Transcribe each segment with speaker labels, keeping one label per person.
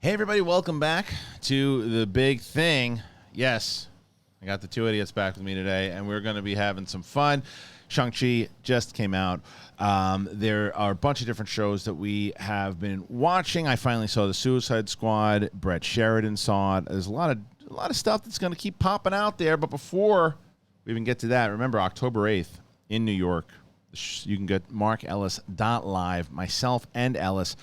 Speaker 1: Hey, everybody, welcome back to the big thing. Yes, I got the two idiots back with me today, and we're going to be having some fun. Shang-Chi just came out. There are a bunch of different shows that we have been watching. I finally saw The Suicide Squad. Brett Sheridan saw it. There's a lot of stuff that's going to keep popping out there, but before we even get to that, remember, October 8th in New York, you can get markellis.live, myself and Ellis.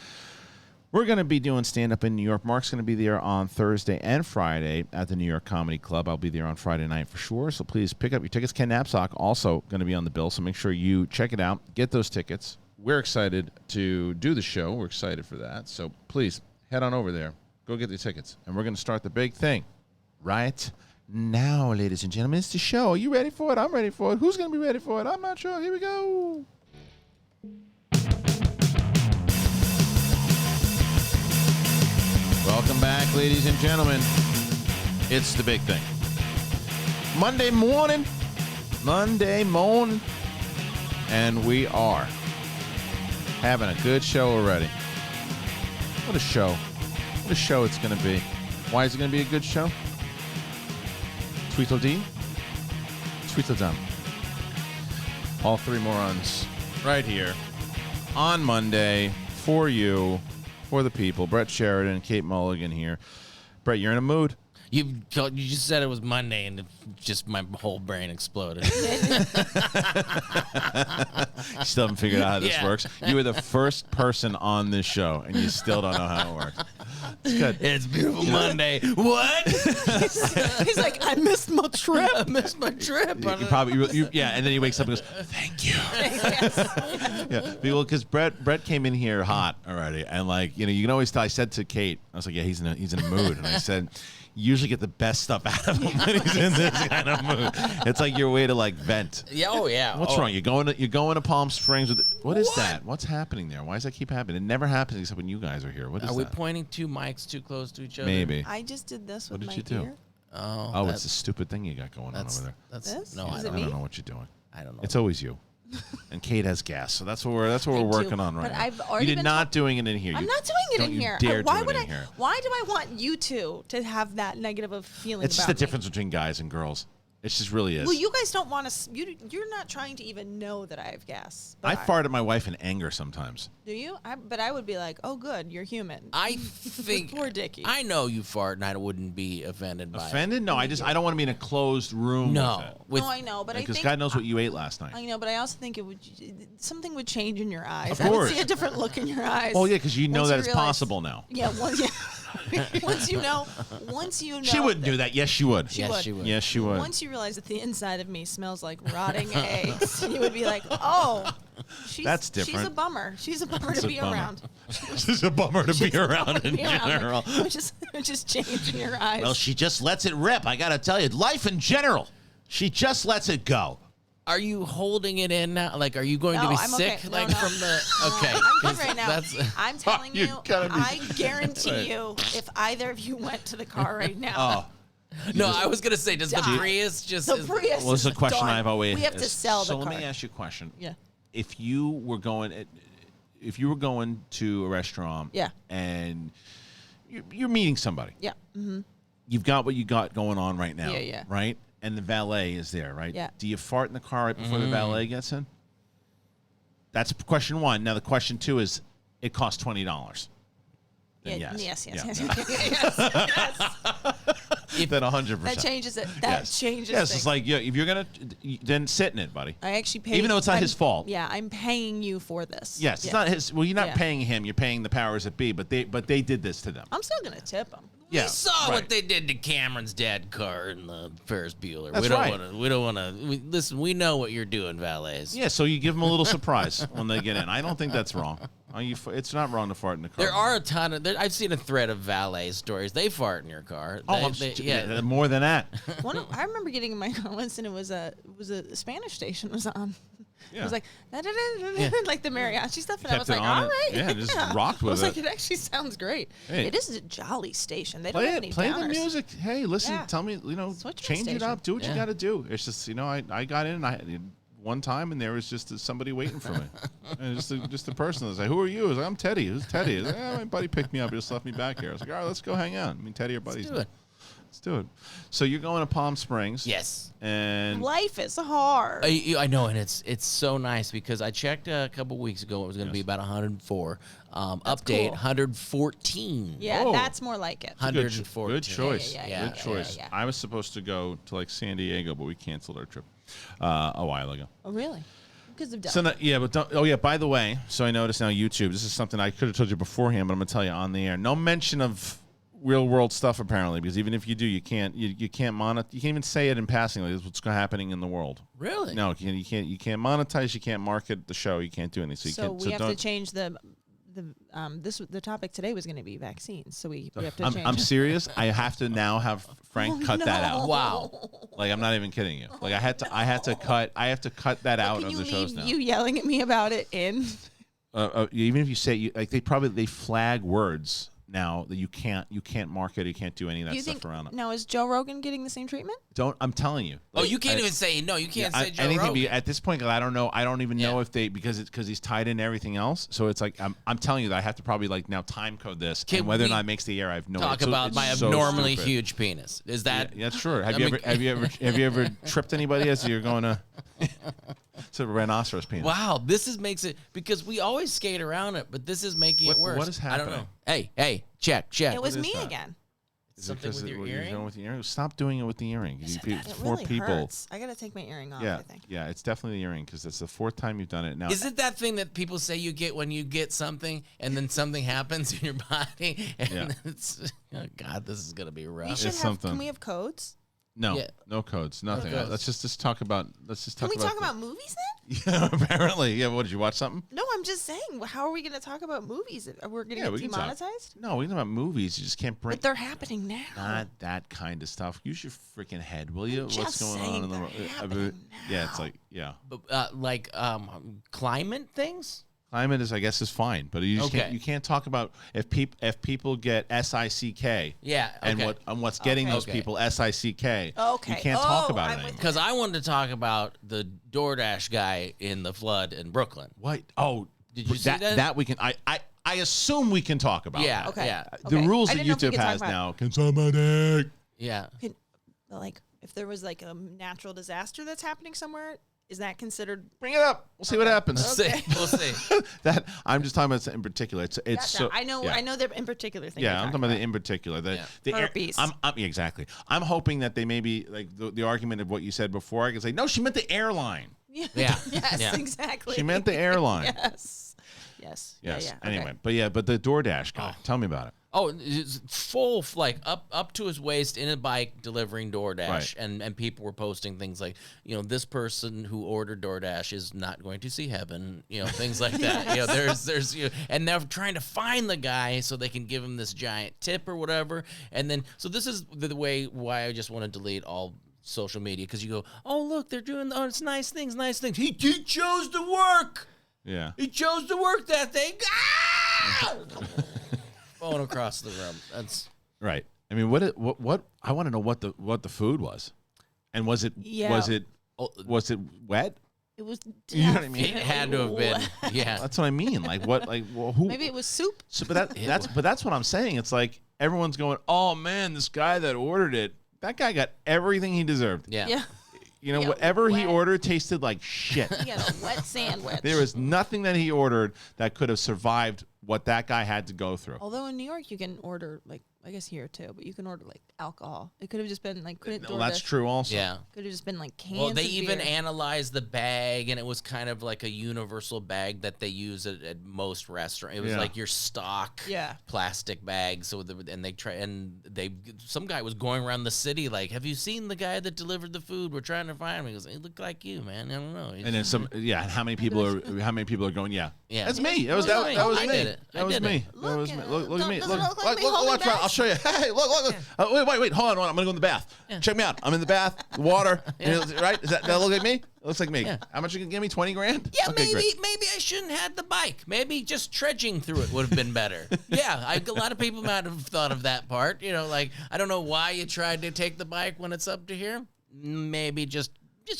Speaker 1: We're going to be doing stand-up in New York. Mark's going to be there on Thursday and Friday at the New York Comedy Club. I'll be there on Friday night for sure, so please pick up your tickets. Ken Knapsack also going to be on the bill, so make sure you check it out. Get those tickets. We're excited to do the show. We're excited for that, so please head on over there. Go get the tickets, and we're going to start the big thing right now, ladies and gentlemen. It's the show. Are you ready for it? I'm ready for it. Who's going to be ready for it? I'm not sure. Here we go. Welcome back, ladies and gentlemen. It's the big thing. Monday morning, and we are having a good show already. What a show. What a show it's going to be. Why is it going to be a good show? Tweedledee? Tweedledum. All three morons right here on Monday for you. For the people, Brett Sheridan and Kate Mulligan here. Brett, you're in a mood.
Speaker 2: You just said it was Monday, and just my whole brain exploded.
Speaker 1: You still haven't figured out how this works. You were the first person on this show, and you still don't know how it works. It's good.
Speaker 2: It's beautiful Monday. What?
Speaker 3: He's like, I missed my trip.
Speaker 2: I missed my trip.
Speaker 1: Yeah, and then he wakes up and goes, "Thank you." Yeah, because Brett came in here hot already, and you can always tell. I said to Kate, I was like, "Yeah, he's in a mood," and I said, "You usually get the best stuff out of him when he's in this kind of mood." It's like your way to vent.
Speaker 2: Yeah, oh yeah.
Speaker 1: What's wrong? You're going to Palm Springs with what is that? What's happening there? Why does that keep happening? It never happens except when you guys are here. What is that?
Speaker 2: Are we pointing two mics too close to each other?
Speaker 1: Maybe.
Speaker 3: I just did this with my
Speaker 1: What did you do?
Speaker 3: ear.
Speaker 1: Oh, it's a stupid thing you got going on over there.
Speaker 3: This?
Speaker 2: No,
Speaker 3: Is
Speaker 2: I
Speaker 3: it
Speaker 2: don't
Speaker 1: I
Speaker 3: me?
Speaker 1: don't know what you're doing.
Speaker 2: I don't know.
Speaker 1: It's always you. And Kate has gas, so that's what we're working on right
Speaker 3: but
Speaker 1: now.
Speaker 3: I've already
Speaker 1: You're
Speaker 3: been
Speaker 1: not doing it in here.
Speaker 3: I'm not doing it
Speaker 1: don't
Speaker 3: in
Speaker 1: you
Speaker 3: here.
Speaker 1: Dare
Speaker 3: Why
Speaker 1: do
Speaker 3: would
Speaker 1: it in here.
Speaker 3: Why do I want you two to have that negative of feeling?
Speaker 1: It's just
Speaker 3: about
Speaker 1: the difference between guys and girls. It just really is.
Speaker 3: Well, you guys don't want to. You're not trying to even know that I have gas.
Speaker 1: I fart at my wife in anger sometimes.
Speaker 3: Do you? But I would be like, oh, good, you're human.
Speaker 2: I think
Speaker 3: Poor Dickie.
Speaker 2: I know you fart, and I wouldn't be offended by it.
Speaker 1: Offended? No, I don't want to be in a closed room.
Speaker 2: No,
Speaker 1: with it.
Speaker 3: No, I know, but I
Speaker 1: Because
Speaker 3: think
Speaker 1: God knows what you ate last night.
Speaker 3: I know, but I also think something would change in your eyes.
Speaker 1: Of
Speaker 3: I would
Speaker 1: course.
Speaker 3: see a different look in your eyes.
Speaker 1: Well, yeah, because you know
Speaker 3: once
Speaker 1: that
Speaker 3: you
Speaker 1: it's
Speaker 3: realize-
Speaker 1: possible now.
Speaker 3: Yeah, once you know.
Speaker 1: She wouldn't do that. Yes, she would.
Speaker 2: Yes, she would.
Speaker 1: Yes, she would.
Speaker 3: Once you realize that the inside of me smells like rotting eggs, you would be like, "Oh,
Speaker 1: That's different.
Speaker 3: She's a bummer. She's a bummer to be around.
Speaker 1: She's a bummer to be around in general.
Speaker 3: Just change in your eyes.
Speaker 1: Well, she just lets it rip. I got to tell you, life in general, she just lets it go.
Speaker 2: Are you holding it in now? Are you going to be
Speaker 3: I'm
Speaker 2: sick?
Speaker 3: okay. No.
Speaker 2: From the okay?
Speaker 3: I'm good right now. I'm telling you,
Speaker 1: gotta be-
Speaker 3: I guarantee you, if either of you went to the car right now.
Speaker 2: No, I was gonna say, does the Prius just?
Speaker 3: The Prius.
Speaker 1: Well, it's a question
Speaker 3: done.
Speaker 1: I've always.
Speaker 3: We have to sell the car.
Speaker 1: So let me ask you a question.
Speaker 3: Yeah.
Speaker 1: If you were going to a restaurant,
Speaker 3: Yeah.
Speaker 1: and you're meeting somebody,
Speaker 3: Yeah. Mm-hmm.
Speaker 1: you've got what you got going on right now,
Speaker 3: Yeah.
Speaker 1: right? And the valet is there, right?
Speaker 3: Yeah.
Speaker 1: Do you fart in the car right before the valet gets in? That's question one. Now the question two is, it costs $20. Then
Speaker 3: Yes.
Speaker 1: Then 100%.
Speaker 3: That changes it. That changes
Speaker 1: Yes,
Speaker 3: things.
Speaker 1: it's like, if you're gonna, then sit in it, buddy.
Speaker 3: I actually pay.
Speaker 1: Even though it's not his fault.
Speaker 3: Yeah, I'm paying you for this.
Speaker 1: Yes, it's not his. Well, you're not paying him. You're paying the powers that be. But they did this to them.
Speaker 3: I'm still gonna tip him.
Speaker 1: Yeah,
Speaker 2: We saw
Speaker 1: right.
Speaker 2: what they did to Cameron's dad car in the Ferris Bueller.
Speaker 1: That's
Speaker 2: we don't
Speaker 1: right.
Speaker 2: want to. We don't want to. Listen, we know what you're doing, valets.
Speaker 1: Yeah, so you give them a little surprise when they get in. I don't think that's wrong. It's not wrong to fart in the car.
Speaker 2: There are a ton of. I've seen a thread of valet stories. They fart in your car.
Speaker 1: Yeah, more than that.
Speaker 3: I remember getting in my car once, and it was a Spanish station was on.
Speaker 1: Yeah.
Speaker 3: It was like like the mariachi stuff, and I
Speaker 1: Kept
Speaker 3: was like,
Speaker 1: it on
Speaker 3: all right,
Speaker 1: Yeah, just rocked with
Speaker 3: I was
Speaker 1: it.
Speaker 3: like, it actually sounds great.
Speaker 1: Hey.
Speaker 3: It is a jolly station. They don't
Speaker 1: Play
Speaker 3: have
Speaker 1: it.
Speaker 3: any
Speaker 1: Play the
Speaker 3: downers.
Speaker 1: music. Hey, listen.
Speaker 3: Yeah.
Speaker 1: Tell me.
Speaker 3: Switch my
Speaker 1: Change it
Speaker 3: station.
Speaker 1: up. Do what you
Speaker 2: Yeah.
Speaker 1: got to do. It's just I got in. one time, and there was just somebody waiting for me. And just a person. I was like, "Who are you?" I was like, "I'm Teddy." Who's Teddy? I was like, my buddy picked me up. He just left me back here. I was like, "All right, let's go hang out." I mean, Teddy, your buddies. Let's do it. So you're going to Palm Springs.
Speaker 2: Yes.
Speaker 1: And
Speaker 3: Life is hard.
Speaker 2: I know, and it's so nice because I checked a couple weeks ago. It was going to be about 104. Update
Speaker 3: cool.
Speaker 2: 114.
Speaker 3: Yeah,
Speaker 1: Oh.
Speaker 3: that's more like it.
Speaker 2: 114.
Speaker 1: Good choice.
Speaker 3: Yeah.
Speaker 1: Good choice.
Speaker 3: Yeah.
Speaker 1: I was supposed to go to like San Diego, but we canceled our trip a while ago.
Speaker 3: Oh, really? Because of Doug.
Speaker 1: So yeah, but don't, oh yeah. By the way, so I noticed now YouTube. This is something I could have told you beforehand, but I'm gonna tell you on the air. No mention of real world stuff apparently, because even if you do, you can't monetize. You can't even say it in passing. Like, this is what's happening in the world.
Speaker 2: Really?
Speaker 1: No, you can't monetize. You can't market the show. You can't do anything.
Speaker 3: So we have to change the topic today was going to be vaccines. So we have to change.
Speaker 1: I'm serious. I have to now have Frank cut that out.
Speaker 2: Wow.
Speaker 1: Like, I'm not even kidding you. Like, I have to cut that out
Speaker 3: Can
Speaker 1: of
Speaker 3: you
Speaker 1: the shows
Speaker 3: leave
Speaker 1: now.
Speaker 3: you yelling at me about it in?
Speaker 1: Even if you say like they flag words now that you can't market, you can't do any of that stuff around it.
Speaker 3: Now is Joe Rogan getting the same treatment?
Speaker 1: I'm telling you.
Speaker 2: Oh, you can't even say no. You can't say Joe Rogan.
Speaker 1: At this point, I don't know. I don't even know if they because he's tied into everything else. So it's like I'm telling you that I have to probably like now time code this, and whether or not it makes the air, I have no.
Speaker 2: Talk
Speaker 1: idea.
Speaker 2: about my abnormally huge penis. Is that?
Speaker 1: Yeah, sure. Have you ever tripped anybody as you're going to? It's a rhinoceros penis.
Speaker 2: Wow, makes it because we always skate around it, but this is making it worse.
Speaker 1: What is happening?
Speaker 2: I don't know. Hey, check.
Speaker 3: It was
Speaker 1: What is
Speaker 3: me
Speaker 1: that?
Speaker 3: again.
Speaker 1: Is it
Speaker 2: Something
Speaker 1: because
Speaker 2: with your
Speaker 1: you're
Speaker 2: earring?
Speaker 1: doing with the earring? Stop doing it with the earring.
Speaker 3: It
Speaker 1: Four
Speaker 3: really
Speaker 1: people.
Speaker 3: hurts. I gotta take my earring off.
Speaker 1: Yeah,
Speaker 3: I think.
Speaker 1: yeah. It's definitely the earring because it's the fourth time you've done it now.
Speaker 2: Is it that thing that people say you get when you get something and then something happens in your body and
Speaker 1: Yeah.
Speaker 2: it's oh God, this is gonna be
Speaker 3: We
Speaker 2: rough.
Speaker 3: should have.
Speaker 1: something.
Speaker 3: Can we have codes?
Speaker 1: No,
Speaker 2: Yeah.
Speaker 1: no codes, nothing.
Speaker 2: codes.
Speaker 1: Let's just talk about.
Speaker 3: Can we talk about movies then?
Speaker 1: Yeah, apparently. Yeah. What did you watch something?
Speaker 3: No, I'm just saying. How are we going to talk about movies? We're going to
Speaker 1: Yeah,
Speaker 3: get
Speaker 1: we can talk.
Speaker 3: demonetized?
Speaker 1: No, we can talk about movies. You just can't bring.
Speaker 3: But they're happening now.
Speaker 1: Not that kind of stuff. Use your freaking head, will you?
Speaker 3: I'm
Speaker 1: What's
Speaker 3: just
Speaker 1: going
Speaker 3: saying
Speaker 1: on in the
Speaker 3: they're
Speaker 1: world?
Speaker 3: happening
Speaker 1: Yeah, it's
Speaker 3: now.
Speaker 1: like
Speaker 2: But like climate things?
Speaker 1: climate is, I guess, is fine, but you just
Speaker 2: Okay.
Speaker 1: can't. You can't talk about if people get SICK.
Speaker 2: Yeah,
Speaker 1: And
Speaker 2: okay.
Speaker 1: what's getting those
Speaker 2: Okay.
Speaker 1: people SICK.
Speaker 3: Okay.
Speaker 1: You can't talk
Speaker 3: Oh,
Speaker 1: about it
Speaker 3: I'm with
Speaker 1: anymore.
Speaker 2: Because I wanted to talk about the DoorDash guy in the flood in Brooklyn.
Speaker 1: What? Oh,
Speaker 2: Did you see that?
Speaker 1: That we can. I assume we can talk about.
Speaker 2: Yeah,
Speaker 3: Okay.
Speaker 2: yeah,
Speaker 1: The
Speaker 3: Okay.
Speaker 1: rules
Speaker 3: I
Speaker 1: that
Speaker 3: didn't know if we
Speaker 1: YouTube
Speaker 3: could talk
Speaker 1: has
Speaker 3: about-
Speaker 1: now. Can somebody?
Speaker 2: yeah.
Speaker 3: Like, if there was like a natural disaster that's happening somewhere, is that considered?
Speaker 1: Bring it up. We'll see what happens.
Speaker 2: We'll see.
Speaker 1: That I'm just talking about in particular. It's
Speaker 3: Gotcha.
Speaker 1: so.
Speaker 3: I know.
Speaker 1: Yeah.
Speaker 3: I know the in particular thing.
Speaker 1: Yeah,
Speaker 3: you're
Speaker 1: I'm talking about the in particular. The
Speaker 3: Herpes.
Speaker 1: yeah, exactly. I'm hoping that they maybe like the argument of what you said before. I can say no. She meant the airline.
Speaker 3: Yeah.
Speaker 2: Yeah.
Speaker 3: Yes.
Speaker 2: Yeah.
Speaker 3: Exactly.
Speaker 1: She meant the airline.
Speaker 3: Yes. Yes.
Speaker 1: Yes.
Speaker 3: Yeah.
Speaker 1: Anyway, but the DoorDash guy. Tell me about it.
Speaker 2: Oh, it's full, like up to his waist in a bike delivering DoorDash,
Speaker 1: Right.
Speaker 2: and people were posting things like, this person who ordered DoorDash is not going to see heaven, things like that. There's and they're trying to find the guy so they can give him this giant tip or whatever, and then so this is the way why I just want to delete all social media because you go, oh look, they're doing it's nice things. He chose to work.
Speaker 1: Yeah.
Speaker 2: He chose to work that thing. Ah! Phone across the room. That's
Speaker 1: Right. I mean, what I want to know what the food was, and was it wet?
Speaker 3: It was.
Speaker 1: You know what I mean?
Speaker 2: it had to have been. Yeah.
Speaker 1: That's what I mean. Like what? Like who?
Speaker 3: Maybe it was soup.
Speaker 1: So, but that's what I'm saying. It's like everyone's going, oh man, this guy that ordered it, that guy got everything he deserved.
Speaker 2: Yeah.
Speaker 3: Yeah.
Speaker 1: You know,
Speaker 3: Yeah,
Speaker 1: whatever he
Speaker 3: wet.
Speaker 1: ordered tasted like shit.
Speaker 3: He got a wet sandwich.
Speaker 1: There was nothing that he ordered that could have survived what that guy had to go through.
Speaker 3: Although in New York you can order I guess here too, but you can order like alcohol. It could have just been like
Speaker 1: Well, that's true also.
Speaker 2: Yeah.
Speaker 3: Could have just been like cans.
Speaker 2: Well, they
Speaker 3: of
Speaker 2: even
Speaker 3: beer.
Speaker 2: analyzed the bag, and it was kind of like a universal bag that they use at most restaurants. It was
Speaker 1: Yeah.
Speaker 2: like your stock plastic bag. So some guy was going around the city like, "Have you seen the guy that delivered the food? We're trying to find him." He goes, "He looked like you, man. I don't know."
Speaker 1: And then and how many people are going? Yeah,
Speaker 2: Yeah.
Speaker 1: that's me. That was
Speaker 2: That was
Speaker 1: that
Speaker 2: me.
Speaker 1: was
Speaker 2: I
Speaker 1: me.
Speaker 2: did it. I
Speaker 1: That was
Speaker 2: did
Speaker 1: me.
Speaker 2: it.
Speaker 1: That was me. Look at me.
Speaker 3: does it
Speaker 1: Look,
Speaker 3: look like me
Speaker 1: look,
Speaker 3: holding
Speaker 1: watch. I'll
Speaker 3: bags?
Speaker 1: show you. Hey, look. Wait. Hold on. I'm gonna go in the bath. Check me out. I'm in the bath. Water. Right? Does that look like me? It looks like me.
Speaker 2: Yeah.
Speaker 1: How much you can give me? 20 grand?
Speaker 2: Yeah,
Speaker 1: Okay, great.
Speaker 2: maybe I shouldn't have the bike. Maybe just trudging through it would have been better. Yeah, a lot of people might have thought of that part. Like I don't know why you tried to take the bike when it's up to here. Maybe just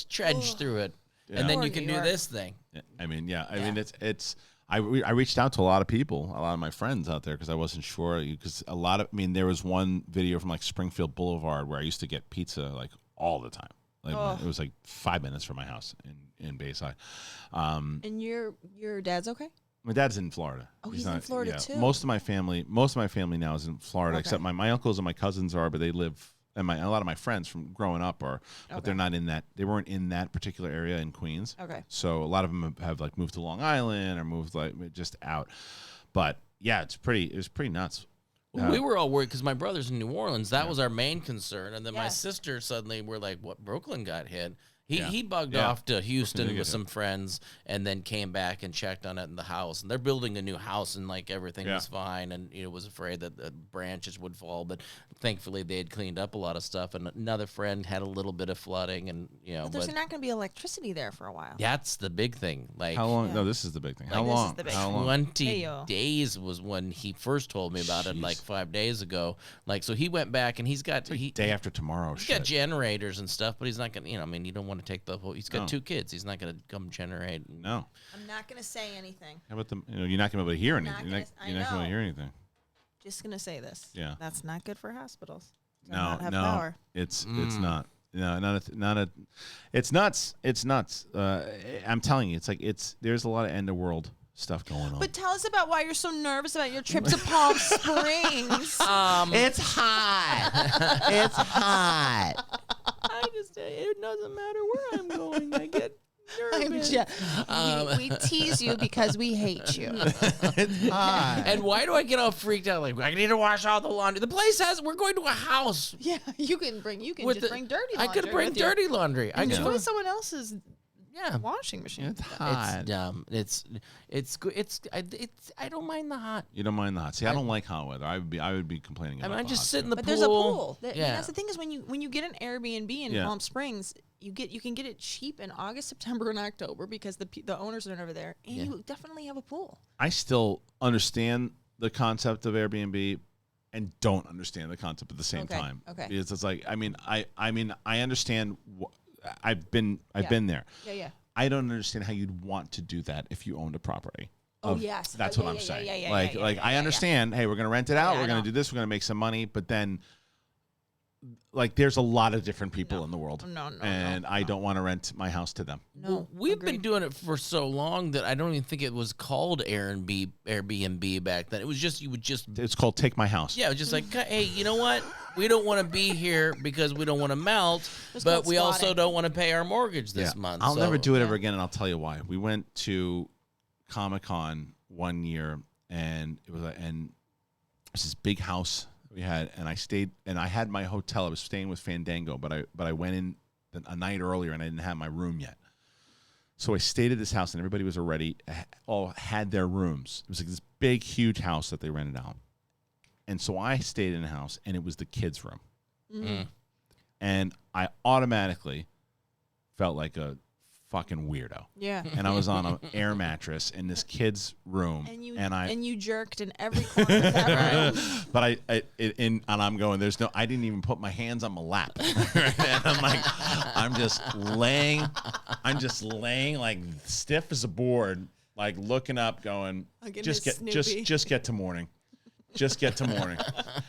Speaker 2: trudge through it. And then
Speaker 3: Or
Speaker 2: you can
Speaker 3: New
Speaker 2: do
Speaker 3: York.
Speaker 2: this thing.
Speaker 1: I mean, it's. I reached out to a lot of people, a lot of my friends out there, because I wasn't sure. Because there was one video from like Springfield Boulevard where I used to get pizza like all the time. Like it was like 5 minutes from my house in Bayside.
Speaker 3: And your dad's okay?
Speaker 1: My dad's in Florida.
Speaker 3: Oh, he's in Florida too.
Speaker 1: Most of my family now is in Florida,
Speaker 3: Okay.
Speaker 1: except my uncles and my cousins are, but they live. And a lot of my friends from growing up are, but they're not in that. They weren't in that particular area in Queens.
Speaker 3: Okay.
Speaker 1: So a lot of them have like moved to Long Island or moved like just out. But yeah, it was pretty nuts.
Speaker 2: We were all worried because my brother's in New Orleans. That was our main concern. And then my
Speaker 3: Yeah.
Speaker 2: sister suddenly were like, what, Brooklyn got hit?
Speaker 1: Yeah.
Speaker 2: He bugged
Speaker 1: Yeah.
Speaker 2: off to Houston
Speaker 1: get
Speaker 2: with
Speaker 1: hit.
Speaker 2: some friends and then came back and checked on it in the house. And they're building a new house and like everything was fine. And was afraid that the branches would fall. But thankfully they had cleaned up a lot of stuff. And another friend had a little bit of flooding. And,
Speaker 3: But there's not going to be electricity there for a while.
Speaker 2: that's the big thing. Like
Speaker 1: How long?
Speaker 3: Yeah.
Speaker 1: No, this is the big thing.
Speaker 3: Like,
Speaker 1: How
Speaker 3: this is
Speaker 1: long?
Speaker 3: the big
Speaker 1: How long?
Speaker 2: 20
Speaker 3: Hey-yo.
Speaker 2: days was when he first told me about it,
Speaker 1: Jeez.
Speaker 2: like 5 days ago. Like, so he went back and he's got
Speaker 1: Day after tomorrow.
Speaker 2: he's
Speaker 1: Shit.
Speaker 2: got generators and stuff, but he's not gonna. You don't want to take the whole. He's got
Speaker 1: No.
Speaker 2: 2 kids. He's not gonna come generate.
Speaker 1: No.
Speaker 3: I'm not going to say anything.
Speaker 1: How about you're not gonna be able to hear
Speaker 3: not
Speaker 1: anything.
Speaker 3: gonna-
Speaker 1: You're not gonna
Speaker 3: know.
Speaker 1: hear anything.
Speaker 3: Just going to say this.
Speaker 1: Yeah.
Speaker 3: That's not good for hospitals. To
Speaker 1: No,
Speaker 3: not have
Speaker 1: no,
Speaker 3: power.
Speaker 1: it's not. No, not a. It's nuts. It's nuts. I'm telling you, there's a lot of end of world stuff going on.
Speaker 3: But tell us about why you're so nervous about your trip to Palm Springs.
Speaker 1: It's hot. It's hot.
Speaker 2: It doesn't matter where I'm going. I get
Speaker 3: we tease you because we hate you.
Speaker 1: It's hot.
Speaker 2: And why do I get all freaked out? Like, I need to wash all the laundry. The place we're going to a house.
Speaker 3: Yeah, you can bring
Speaker 2: with
Speaker 3: bring dirty
Speaker 2: I
Speaker 3: laundry.
Speaker 2: could bring
Speaker 3: with you.
Speaker 2: dirty laundry. I
Speaker 3: Enjoy
Speaker 2: could.
Speaker 3: someone else's
Speaker 2: Yeah.
Speaker 3: washing machine.
Speaker 1: It's hot.
Speaker 2: It's dumb. It's good. I don't mind the hot.
Speaker 1: You don't mind the hot. See, I don't like hot weather. I would be complaining about.
Speaker 2: I
Speaker 1: the
Speaker 2: just
Speaker 1: hot
Speaker 2: sit in
Speaker 1: too.
Speaker 2: the
Speaker 3: But
Speaker 2: pool.
Speaker 3: there's a pool.
Speaker 2: Yeah.
Speaker 3: That's the thing is when you get an Airbnb in
Speaker 1: Yeah.
Speaker 3: Palm Springs, you can get it cheap in August, September, and October because the owners are over there, and you definitely have a pool.
Speaker 1: I still understand the concept of Airbnb and don't understand the concept at the same
Speaker 3: Okay,
Speaker 1: time.
Speaker 3: okay.
Speaker 1: Because it's like I understand. I've been
Speaker 3: Yeah.
Speaker 1: there.
Speaker 3: Yeah.
Speaker 1: I don't understand how you'd want to do that if you owned a property.
Speaker 3: Oh, yes.
Speaker 1: That's
Speaker 3: Oh,
Speaker 1: what
Speaker 3: yeah,
Speaker 1: I'm
Speaker 3: yeah,
Speaker 1: saying.
Speaker 3: yeah, yeah,
Speaker 1: Like,
Speaker 3: yeah, yeah,
Speaker 1: like
Speaker 3: yeah,
Speaker 1: I
Speaker 3: yeah.
Speaker 1: understand. Hey, we're gonna rent it out.
Speaker 3: Yeah,
Speaker 1: We're
Speaker 3: I
Speaker 1: gonna
Speaker 3: know.
Speaker 1: do this. We're gonna make some money. But then, like, there's a lot of different people in the world,
Speaker 3: No,
Speaker 1: and I don't want to rent my house to them.
Speaker 3: No,
Speaker 2: We've been
Speaker 3: agreed.
Speaker 2: doing it for so long that I don't even think it was called Airbnb back then. It was just you would just
Speaker 1: It's called Take My House.
Speaker 2: it was just like, hey, you know what? We don't want to be here because we don't want to melt,
Speaker 3: It's
Speaker 2: but
Speaker 3: called
Speaker 2: we also
Speaker 3: squatting.
Speaker 2: don't want to pay our mortgage this month.
Speaker 1: I'll
Speaker 2: so-
Speaker 1: never do it
Speaker 3: yeah.
Speaker 1: ever again, and I'll tell you why. We went to Comic-Con one year, and it was this big house we had, and I stayed, and I had my hotel. I was staying with Fandango, but I went in a night earlier, and I didn't have my room yet. So I stayed at this house, and everybody was already all had their rooms. It was like this big, huge house that they rented out, and so I stayed in the house, and it was the kids' room, and I automatically felt like a fucking weirdo.
Speaker 3: Yeah.
Speaker 1: And I was on an air mattress in this kid's room,
Speaker 3: And you jerked in every corner of that room.
Speaker 1: but and I'm going. I didn't even put my hands on my lap. And I'm like, I'm just laying like stiff as a board, like looking up, going,
Speaker 3: Like
Speaker 1: just
Speaker 3: Miss
Speaker 1: get to morning, just get to morning,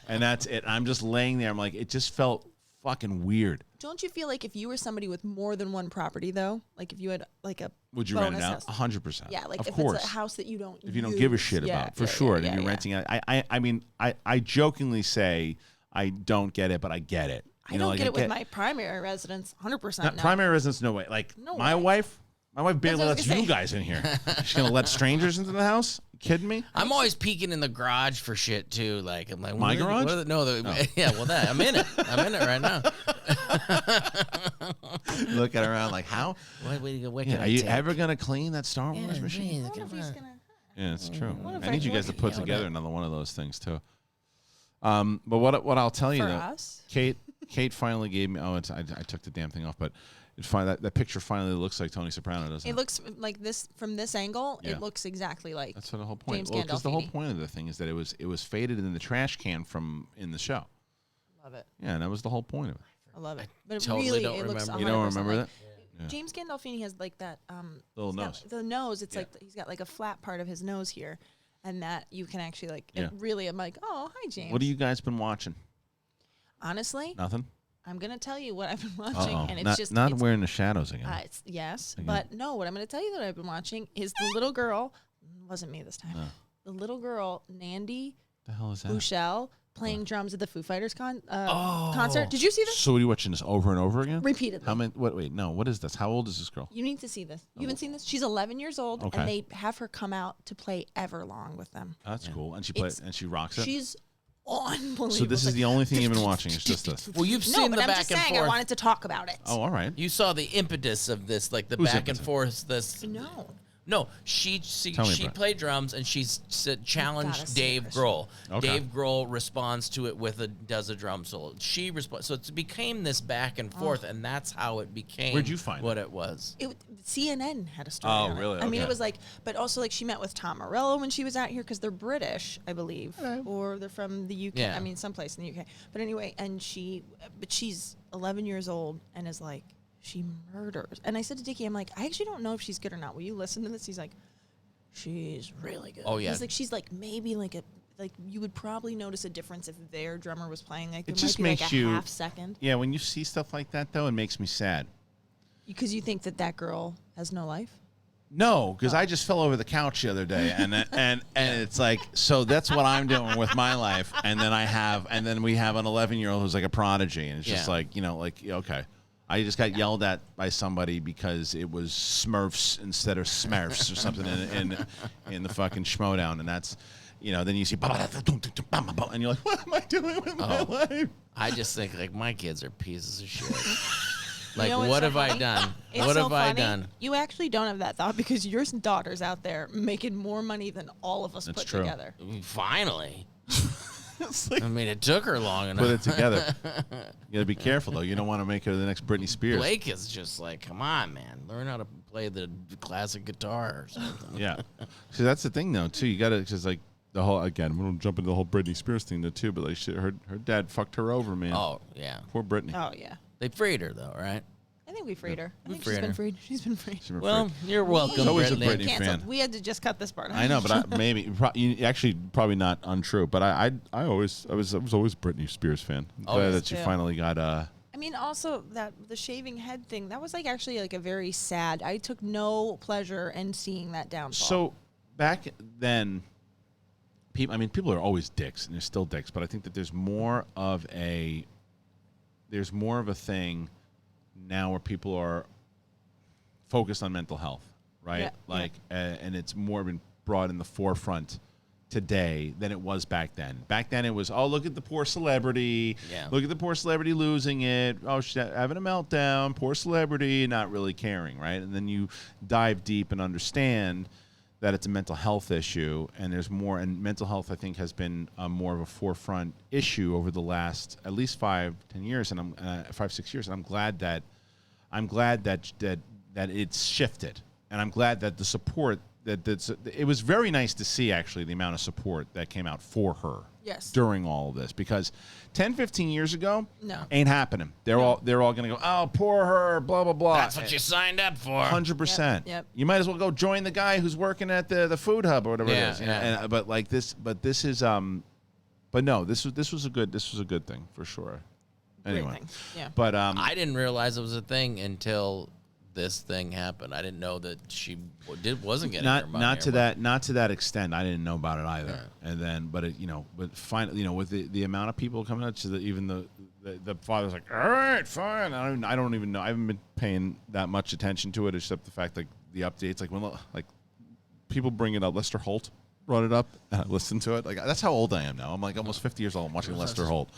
Speaker 1: and that's it. I'm just laying there. I'm like, it just felt fucking weird.
Speaker 3: Don't you feel like if you were somebody with more than one property, though, like if you had like a
Speaker 1: Would you rent it
Speaker 3: bonus
Speaker 1: out?
Speaker 3: house.
Speaker 1: 100%.
Speaker 3: Yeah, like
Speaker 1: of
Speaker 3: if
Speaker 1: course.
Speaker 3: it's a house that you don't
Speaker 1: If you don't give a shit
Speaker 3: Yeah,
Speaker 1: about, for
Speaker 3: yeah,
Speaker 1: sure,
Speaker 3: yeah,
Speaker 1: and you're
Speaker 3: yeah.
Speaker 1: renting it. I mean, I jokingly say I don't get it, but I get it.
Speaker 3: I don't get it with my primary residence. 100%
Speaker 1: Not
Speaker 3: no.
Speaker 1: primary residence. No way. Like
Speaker 3: No
Speaker 1: my
Speaker 3: way.
Speaker 1: wife. My wife barely
Speaker 3: what I was
Speaker 1: lets
Speaker 3: gonna
Speaker 1: you
Speaker 3: say.
Speaker 1: guys in here. She's gonna let strangers into the house? You kidding me?
Speaker 2: I'm always peeking in the garage for shit too. Like I'm like,
Speaker 1: My
Speaker 2: what are the-
Speaker 1: garage?
Speaker 2: what are the- no, yeah, well, that I'm in it. I'm in it right now.
Speaker 1: Looking around like how?
Speaker 2: What
Speaker 1: Yeah,
Speaker 2: can
Speaker 1: are
Speaker 2: I
Speaker 1: you
Speaker 2: take?
Speaker 1: ever gonna clean that Star Wars
Speaker 2: Yeah,
Speaker 1: machine?
Speaker 3: I wonder if he's gonna.
Speaker 1: Yeah, it's true.
Speaker 3: if
Speaker 1: I
Speaker 3: I
Speaker 1: need you guys to
Speaker 3: could-
Speaker 1: put
Speaker 2: Yeah,
Speaker 1: together another one of those things too. But what I'll tell you
Speaker 3: For
Speaker 1: though,
Speaker 3: us?
Speaker 1: Kate finally gave me. Oh, I took the damn thing off, but that picture finally looks like Tony Soprano, doesn't it?
Speaker 3: It looks like this from this angle.
Speaker 1: Yeah.
Speaker 3: It looks exactly like.
Speaker 1: That's what the whole point.
Speaker 3: James
Speaker 1: Well, because the whole
Speaker 3: Gandolfini.
Speaker 1: point of the thing is that it was faded in the trash can from in the show.
Speaker 3: Love it.
Speaker 1: Yeah, and that was the whole point of it.
Speaker 3: I love it. But
Speaker 2: totally
Speaker 3: really,
Speaker 2: don't
Speaker 3: it looks
Speaker 2: remember.
Speaker 1: You don't
Speaker 3: 100%
Speaker 1: remember
Speaker 3: like,
Speaker 1: that?
Speaker 3: James Gandolfini has like that
Speaker 1: Little nose.
Speaker 3: The nose. It's like he's got like a flat part of his nose here, and that you can actually like.
Speaker 1: Yeah.
Speaker 3: Really, I'm like, oh, hi, James.
Speaker 1: What have you guys been watching?
Speaker 3: Honestly,
Speaker 1: Nothing.
Speaker 3: I'm gonna tell you what I've been watching, and it's
Speaker 1: not
Speaker 3: it's,
Speaker 1: We're in the Shadows again.
Speaker 3: But no, what I'm gonna tell you that I've been watching is the little girl. Wasn't me this time. The little girl, Nandi
Speaker 1: The hell is that?
Speaker 3: Bouchel, playing drums at the Foo Fighters concert. Did you see this?
Speaker 1: So what are you watching this over and over again?
Speaker 3: Repeatedly.
Speaker 1: How many? Wait, no. What is this? How old is this girl?
Speaker 3: You need to see this. You haven't seen this? She's 11 years old, and they have her come out to play Everlong with them.
Speaker 1: That's cool. And she plays and she rocks it.
Speaker 3: She's unbelievable.
Speaker 1: So this is the only thing you've been watching. It's just this.
Speaker 2: Well, you've seen the
Speaker 3: I'm
Speaker 2: back
Speaker 3: just
Speaker 2: and
Speaker 3: saying
Speaker 2: forth.
Speaker 3: I wanted to talk about it.
Speaker 1: Oh, all right.
Speaker 2: You saw the impetus of this, like the
Speaker 1: Who's
Speaker 2: back
Speaker 1: impetus?
Speaker 2: and forth. This
Speaker 3: No.
Speaker 2: she
Speaker 1: Tell me about it.
Speaker 2: played drums and she challenged
Speaker 3: gotta see
Speaker 2: Dave
Speaker 3: it.
Speaker 2: Grohl.
Speaker 1: Okay.
Speaker 2: Dave Grohl responds to it does a drum solo. She responds, so it became this back and forth, and that's how it became.
Speaker 1: Where'd you find
Speaker 2: what it was?
Speaker 3: CNN had a story
Speaker 1: Oh,
Speaker 3: on it.
Speaker 1: really?
Speaker 3: I mean,
Speaker 1: Okay.
Speaker 3: it was like, but also like she met with Tom Morello when she was out here because they're British, I believe, or they're from the UK.
Speaker 2: Yeah.
Speaker 3: I mean, someplace in the UK. But anyway, but she's 11 years old and is like, she murders. And I said to Dickie, I'm like, I actually don't know if she's good or not. Will you listen to this? He's like, she's really good.
Speaker 2: Oh, yeah.
Speaker 3: He's like, she's like maybe like you would probably notice a difference if their drummer was playing. Like there
Speaker 1: It
Speaker 3: might
Speaker 1: just
Speaker 3: be like
Speaker 1: makes
Speaker 3: a
Speaker 1: you-
Speaker 3: half second
Speaker 1: Yeah, when you see stuff like that, though, it makes me sad.
Speaker 3: because you think that girl has no life.
Speaker 1: No, because I just fell over the couch the other day, and it's like, so that's what I'm doing with my life, and then we have an 11-year-old who's like a prodigy, and it's just
Speaker 2: Yeah.
Speaker 1: like, okay. I just got yelled at by somebody because it was Smurfs instead of Smurfs or something in the fucking Schmodown, and that's, then you see, and you're like, what am I doing with my life?
Speaker 2: I just think like my kids are pieces of shit. Like,
Speaker 3: You know what's
Speaker 2: what
Speaker 3: so
Speaker 2: have I
Speaker 3: funny?
Speaker 2: done?
Speaker 3: It's
Speaker 2: What
Speaker 3: so
Speaker 2: have I
Speaker 3: funny.
Speaker 2: done?
Speaker 3: You actually don't have that thought because your daughter's out there making more money than all of us
Speaker 1: That's
Speaker 3: put
Speaker 1: true.
Speaker 3: together.
Speaker 2: Finally.
Speaker 1: It's like,
Speaker 2: I mean, it took her long enough.
Speaker 1: put it together. You gotta be careful though. You don't want to make her the next Britney Spears.
Speaker 2: Blake is just like, come on, man, learn how to play the classic guitar or something.
Speaker 1: Yeah. See, that's the thing though too. You gotta, because like the whole, again, we don't jump into the whole Britney Spears thing though too, but like her dad fucked her over, man.
Speaker 2: Oh yeah,
Speaker 1: Poor Britney.
Speaker 3: Oh yeah,
Speaker 2: they freed her though, right?
Speaker 3: I think we freed her. I think
Speaker 2: freed
Speaker 3: she's been
Speaker 2: her.
Speaker 3: freed. She's been freed.
Speaker 1: She was
Speaker 2: Well,
Speaker 1: afraid.
Speaker 2: you're welcome,
Speaker 1: always a
Speaker 2: Brittany.
Speaker 1: Britney
Speaker 3: Canceled.
Speaker 1: fan.
Speaker 3: We had to just cut this part out.
Speaker 1: I know, but actually probably not untrue. But I was always Britney Spears fan. I'm glad
Speaker 2: Always.
Speaker 1: that she
Speaker 3: Yeah.
Speaker 1: finally got
Speaker 3: I mean, also the shaving head thing. That was like actually like a very sad. I took no pleasure in seeing that downfall.
Speaker 1: So back then, people are always dicks, and they're still dicks. But I think that there's more of a thing now where people are focused on mental health, right?
Speaker 3: Yeah,
Speaker 1: And it's more been brought in the forefront today than it was back then. Back then, it was, oh, look at the poor celebrity.
Speaker 2: Yeah.
Speaker 1: Look at the poor celebrity losing it. Oh, she's having a meltdown. Poor celebrity, not really caring, right? And then you dive deep and understand that it's a mental health issue, and there's more. And mental health, I think, has been more of a forefront issue over the last at least 5-10 years, and 5-6 years. And I'm glad that it's shifted, and I'm glad that the support it was very nice to see actually the amount of support that came out for her
Speaker 3: Yes.
Speaker 1: during all of this, because 10-15 years ago
Speaker 3: No.
Speaker 1: ain't happening. They're all going to go, oh, poor her, blah blah blah.
Speaker 2: That's what you signed up for.
Speaker 1: 100%.
Speaker 3: Yep.
Speaker 1: You might as well go join the guy who's working at the food hub or whatever
Speaker 2: Yeah,
Speaker 1: it is.
Speaker 2: yeah.
Speaker 1: And, but this is but no, this was a good thing for sure.
Speaker 3: Great
Speaker 1: Anyway,
Speaker 3: thing. Yeah.
Speaker 1: but
Speaker 2: I didn't realize it was a thing until this thing happened. I didn't know that she wasn't getting her money.
Speaker 1: not to that extent. I didn't know about it either.
Speaker 2: Yeah.
Speaker 1: And then, but finally, with the amount of people coming out to even the father's like, all right, fine. I don't even know. I haven't been paying that much attention to it, except the fact like the updates, like when people bring it up. Lester Holt brought it up, and I listened to it. Like, that's how old I am now. I'm like almost 50 years old. I'm watching Lester Holt.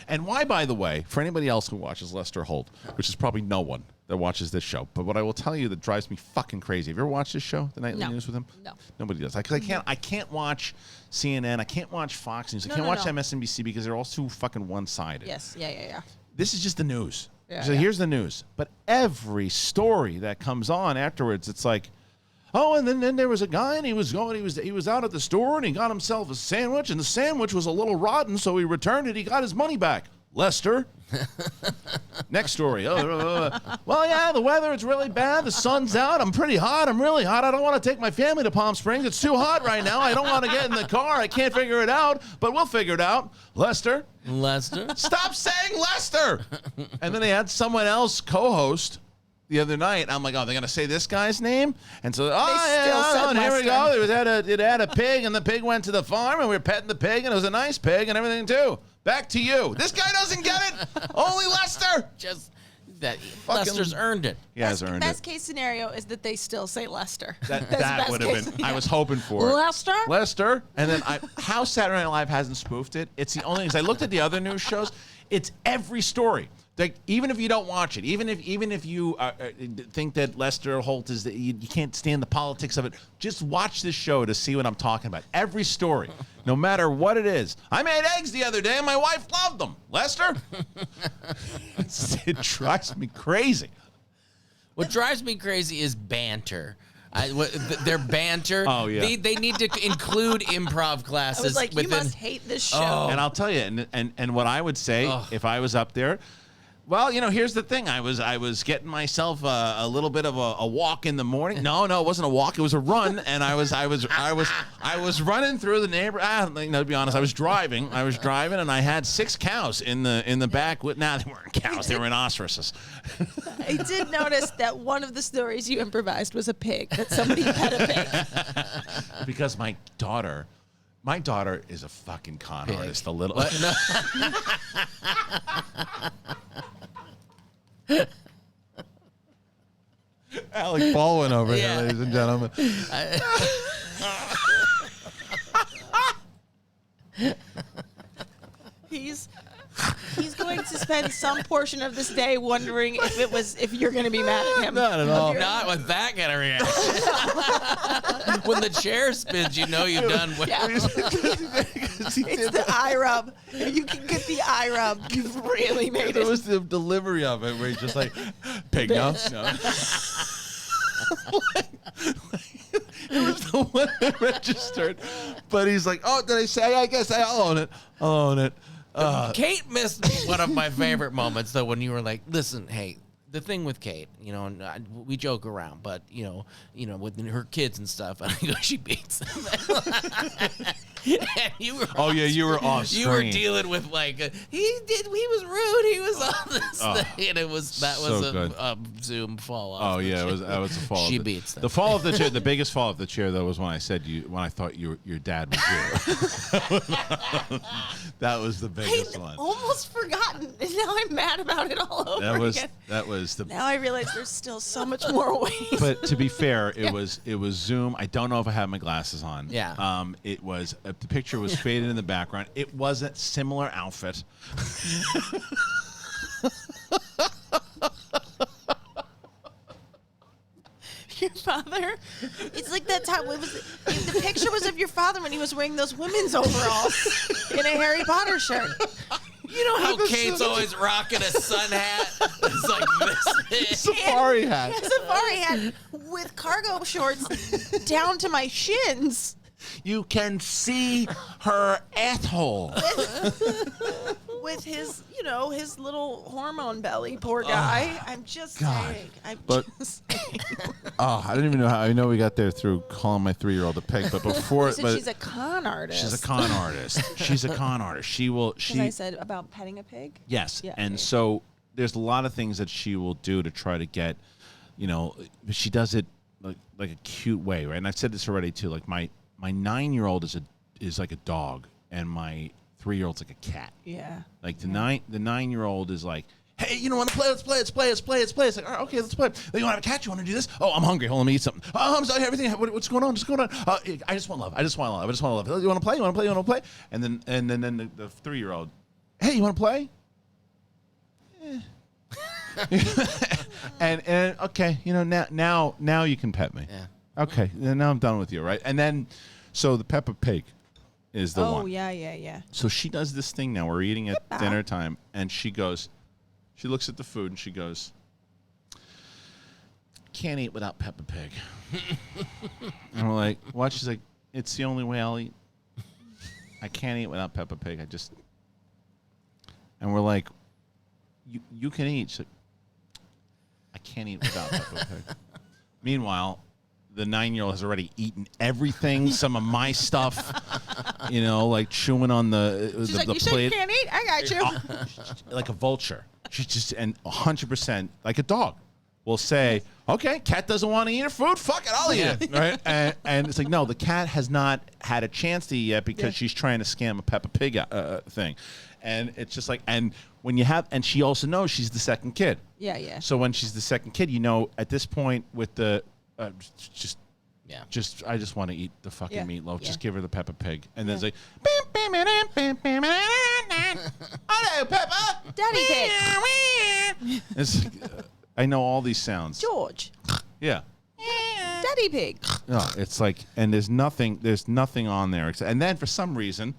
Speaker 1: And why, by the way, for anybody else who watches Lester Holt, which is probably no one that watches this show, but what I will tell you that drives me fucking crazy. Have you ever watched this show, The Nightly
Speaker 3: No.
Speaker 1: News with him?
Speaker 3: No.
Speaker 1: Nobody does. Because I can't watch CNN. I can't watch Fox News. I can't watch MSNBC because they're all too fucking one-sided.
Speaker 3: Yes. Yeah.
Speaker 1: This is just the news.
Speaker 3: Yeah,
Speaker 1: So
Speaker 3: yeah.
Speaker 1: here's the news. But every story that comes on afterwards, it's like, oh, and then there was a guy, and he was out at the store, and he got himself a sandwich, and the sandwich was a little rotten, so he returned it. He got his money back. Lester. Next story. Well, yeah, the weather is really bad. The sun's out. I'm pretty hot. I'm really hot. I don't want to take my family to Palm Springs. It's too hot right now. I don't want to get in the car. I can't figure it out, but we'll figure it out. Lester. Stop saying Lester. And then they had someone else co-host the other night. I'm like, oh, they're going to say this guy's name? And so, and here we go. It had a pig, and the pig went to the farm, and we were petting the pig, and it was a nice pig and everything, too. Back to you. This guy doesn't get it. Only Lester.
Speaker 2: Just that Lester's earned it.
Speaker 1: He has earned it.
Speaker 3: Best case scenario is that they still say Lester.
Speaker 1: That would have been. I was hoping for it. Lester. And then how Saturday Night Live hasn't spoofed it. It's the only thing. I looked at the other news shows. It's every story. Like, even if you don't watch it, even if you think that Lester Holt is you can't stand the politics of it, just watch this show to see what I'm talking about. Every story, no matter what it is. I made eggs the other day and my wife loved them. Lester, it drives me crazy.
Speaker 2: What drives me crazy is banter. Their banter.
Speaker 1: Oh, yeah.
Speaker 2: They need to include improv classes.
Speaker 3: I was like,
Speaker 2: within...
Speaker 3: you must hate this show.
Speaker 1: Oh. And I'll tell you, and what I would say if I was up there. Well, here's the thing. I was getting myself a little bit of a walk in the morning. No, it wasn't a walk. It was a run, and I was running through the neighborhood. To be honest, I was driving, and I had 6 cows in the back. They weren't cows. They were rhinoceroses.
Speaker 3: I did notice that one of the stories you improvised was a pig. That somebody pet a pig.
Speaker 1: Because my daughter is a fucking con artist. A little. No. Alec Baldwin over here, ladies and gentlemen.
Speaker 3: He's going to spend some portion of this day wondering if you're going to be mad at him.
Speaker 1: Not at all.
Speaker 2: Not with that kind of reaction. When the chair spins, you know you've done well.
Speaker 3: Yeah. It's the eye rub. If you can get the eye rub, you've really made it.
Speaker 1: It was the delivery of it where he's just like, pig, no. It was the one that registered. But he's like, oh, did I say? I guess I'll own it.
Speaker 2: Kate missed one of my favorite moments, though, when you were like, listen, hey, the thing with Kate, and we joke around, but, with her kids and stuff, and I go, she beats them. And you were
Speaker 1: you were off screen.
Speaker 2: You were dealing with, like, he was rude, he was all this thing, and that was a Zoom fall off.
Speaker 1: Oh, yeah, that was a fall.
Speaker 2: She beats them.
Speaker 1: The fall of the chair, the biggest fall of the chair, though, was when I thought your dad was you. That was the biggest one.
Speaker 3: Almost forgotten, and now I'm mad about it all over again. Now I realize there's still so much more ways.
Speaker 1: But to be fair, it was Zoom. I don't know if I have my glasses on.
Speaker 2: Yeah.
Speaker 1: It was the picture was faded in the background. It wasn't similar outfit.
Speaker 3: Your father? It's like that time. The picture was of your father when he was wearing those women's overalls in a Harry Potter shirt.
Speaker 2: You know how Kate's always rocking a sun hat? It's like this.
Speaker 1: Safari hat.
Speaker 3: A safari hat with cargo shorts down to my shins.
Speaker 1: You can see her asshole.
Speaker 3: With his, his little hormone belly, poor guy. I'm just saying.
Speaker 1: I don't even know how. I know we got there through calling my 3-year-old a pig, but before
Speaker 3: she's a con artist.
Speaker 1: She's a con artist. She will.
Speaker 3: I said about petting a pig.
Speaker 1: Yes,
Speaker 3: yeah,
Speaker 1: and so there's a lot of things that she will do to try to get, she does it like a cute way, right? And I've said this already too. Like my 9-year-old is like a dog, and my 3-year-old's like a cat.
Speaker 3: Yeah.
Speaker 1: Like the 9-year-old is like, hey, want to play? Let's play. It's like, all right, okay, let's play. You want to have a cat? You want to do this? Oh, I'm hungry. Hold on, let me eat something. Oh, I'm sorry, everything. What's going on? I just want love. You want to play? You want to play? And then the 3-year-old, hey, you want to play? and okay, now you can pet me.
Speaker 2: Yeah.
Speaker 1: Okay, now I'm done with you, right? And then, so the Peppa Pig is the one.
Speaker 3: Oh, yeah.
Speaker 1: So she does this thing now. We're eating at dinner time, and she looks at the food, and she goes, can't eat without Peppa Pig. And we're like, what? She's like, it's the only way I'll eat. I can't eat without Peppa Pig. And we're like, you can eat. She's like, I can't eat without Peppa Pig. Meanwhile, the 9-year-old has already eaten everything, some of my stuff, like chewing on the
Speaker 3: She's like,
Speaker 1: the
Speaker 3: you
Speaker 1: plate.
Speaker 3: said you can't eat? I got you.
Speaker 1: Like a vulture. She's just, and 100% like a dog will say, okay, cat doesn't want to eat her food. Fuck it, I'll eat it. Right? And it's like, no, the cat has not had a chance to eat yet because she's trying to scam a Peppa Pig thing. And it's just like, and when you have, and she also knows she's the second kid.
Speaker 3: Yeah.
Speaker 1: So when she's the second kid, at this point with the, I just want to eat the fucking meatloaf.
Speaker 3: Yeah.
Speaker 1: Just give her the Peppa Pig. And then it's like, hello, Peppa.
Speaker 3: Daddy Pig.
Speaker 1: It's like, I know all these sounds.
Speaker 3: George.
Speaker 1: Yeah.
Speaker 3: Daddy Pig.
Speaker 1: No, it's like, and there's nothing on there. And then for some reason,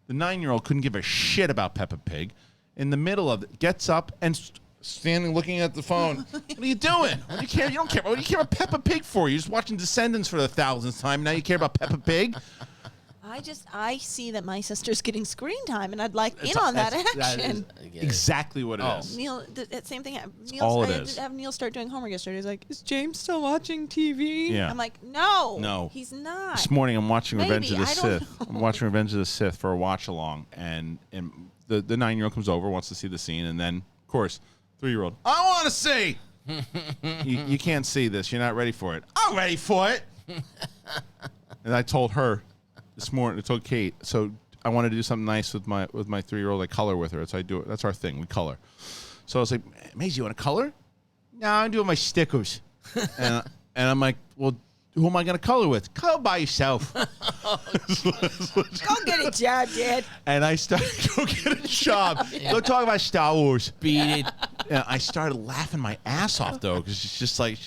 Speaker 1: the 9-year-old couldn't give a shit about Peppa Pig. In the middle of it, gets up and standing looking at the phone. What are you doing? What do you care? You don't care. What do you care about Peppa Pig for? You're just watching Descendants for the 1,000th time. Now you care about Peppa Pig?
Speaker 3: I see that my sister's getting screen time, and I'd like in on that action.
Speaker 1: That is exactly what it is.
Speaker 3: Neil, that same thing.
Speaker 1: all it
Speaker 3: I
Speaker 1: is.
Speaker 3: had to have Neil start doing homework yesterday. He's like, "Is James still watching TV?"
Speaker 1: Yeah.
Speaker 3: I'm like, "No,
Speaker 1: No.
Speaker 3: he's not."
Speaker 1: This morning I'm watching Revenge of the
Speaker 3: Maybe, I don't
Speaker 1: Sith.
Speaker 3: know.
Speaker 1: I'm watching Revenge of the Sith for a watch along, and the 9-year-old comes over, wants to see the scene, and then of course 3-year-old, I want to see. you can't see this. You're not ready for it. I'm ready for it. And I told her this morning. I told Kate. So I wanted to do something nice with my 3-year-old. I color with her. So I do it. That's our thing. We color. So I was like, Maisie, you want to color? No, I'm doing my stickers. and I'm like, well, who am I going to color with? Color by yourself.
Speaker 3: Go get a job, Dad.
Speaker 1: And I started, go get a job. Go talk about Star Wars.
Speaker 2: Beat it.
Speaker 1: And I started laughing my ass off, though, because she's just like,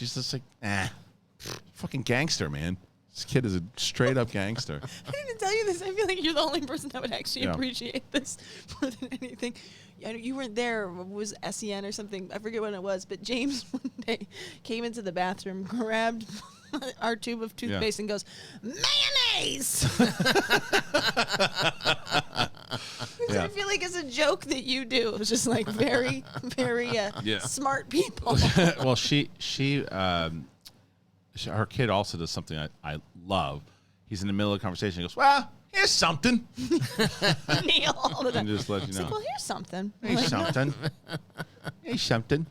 Speaker 1: fucking gangster, man. This kid is a straight up gangster.
Speaker 3: I didn't tell you this. I feel like you're the only person that would actually
Speaker 1: Yeah.
Speaker 3: appreciate this more than anything. You weren't there. It was SEN or something. I forget when it was. But James one day came into the bathroom, grabbed our tube of toothpaste, and goes, "Mayonnaise!"
Speaker 1: Yeah.
Speaker 3: I feel like it's a joke that you do. It was just like very, very smart people.
Speaker 1: Well, her kid also does something I love. He's in the middle of the conversation. He goes, well, here's something.
Speaker 3: Neil, all the time.
Speaker 1: And just let you
Speaker 3: It's
Speaker 1: know.
Speaker 3: like, well, here's something.
Speaker 1: Here's something. Here's something.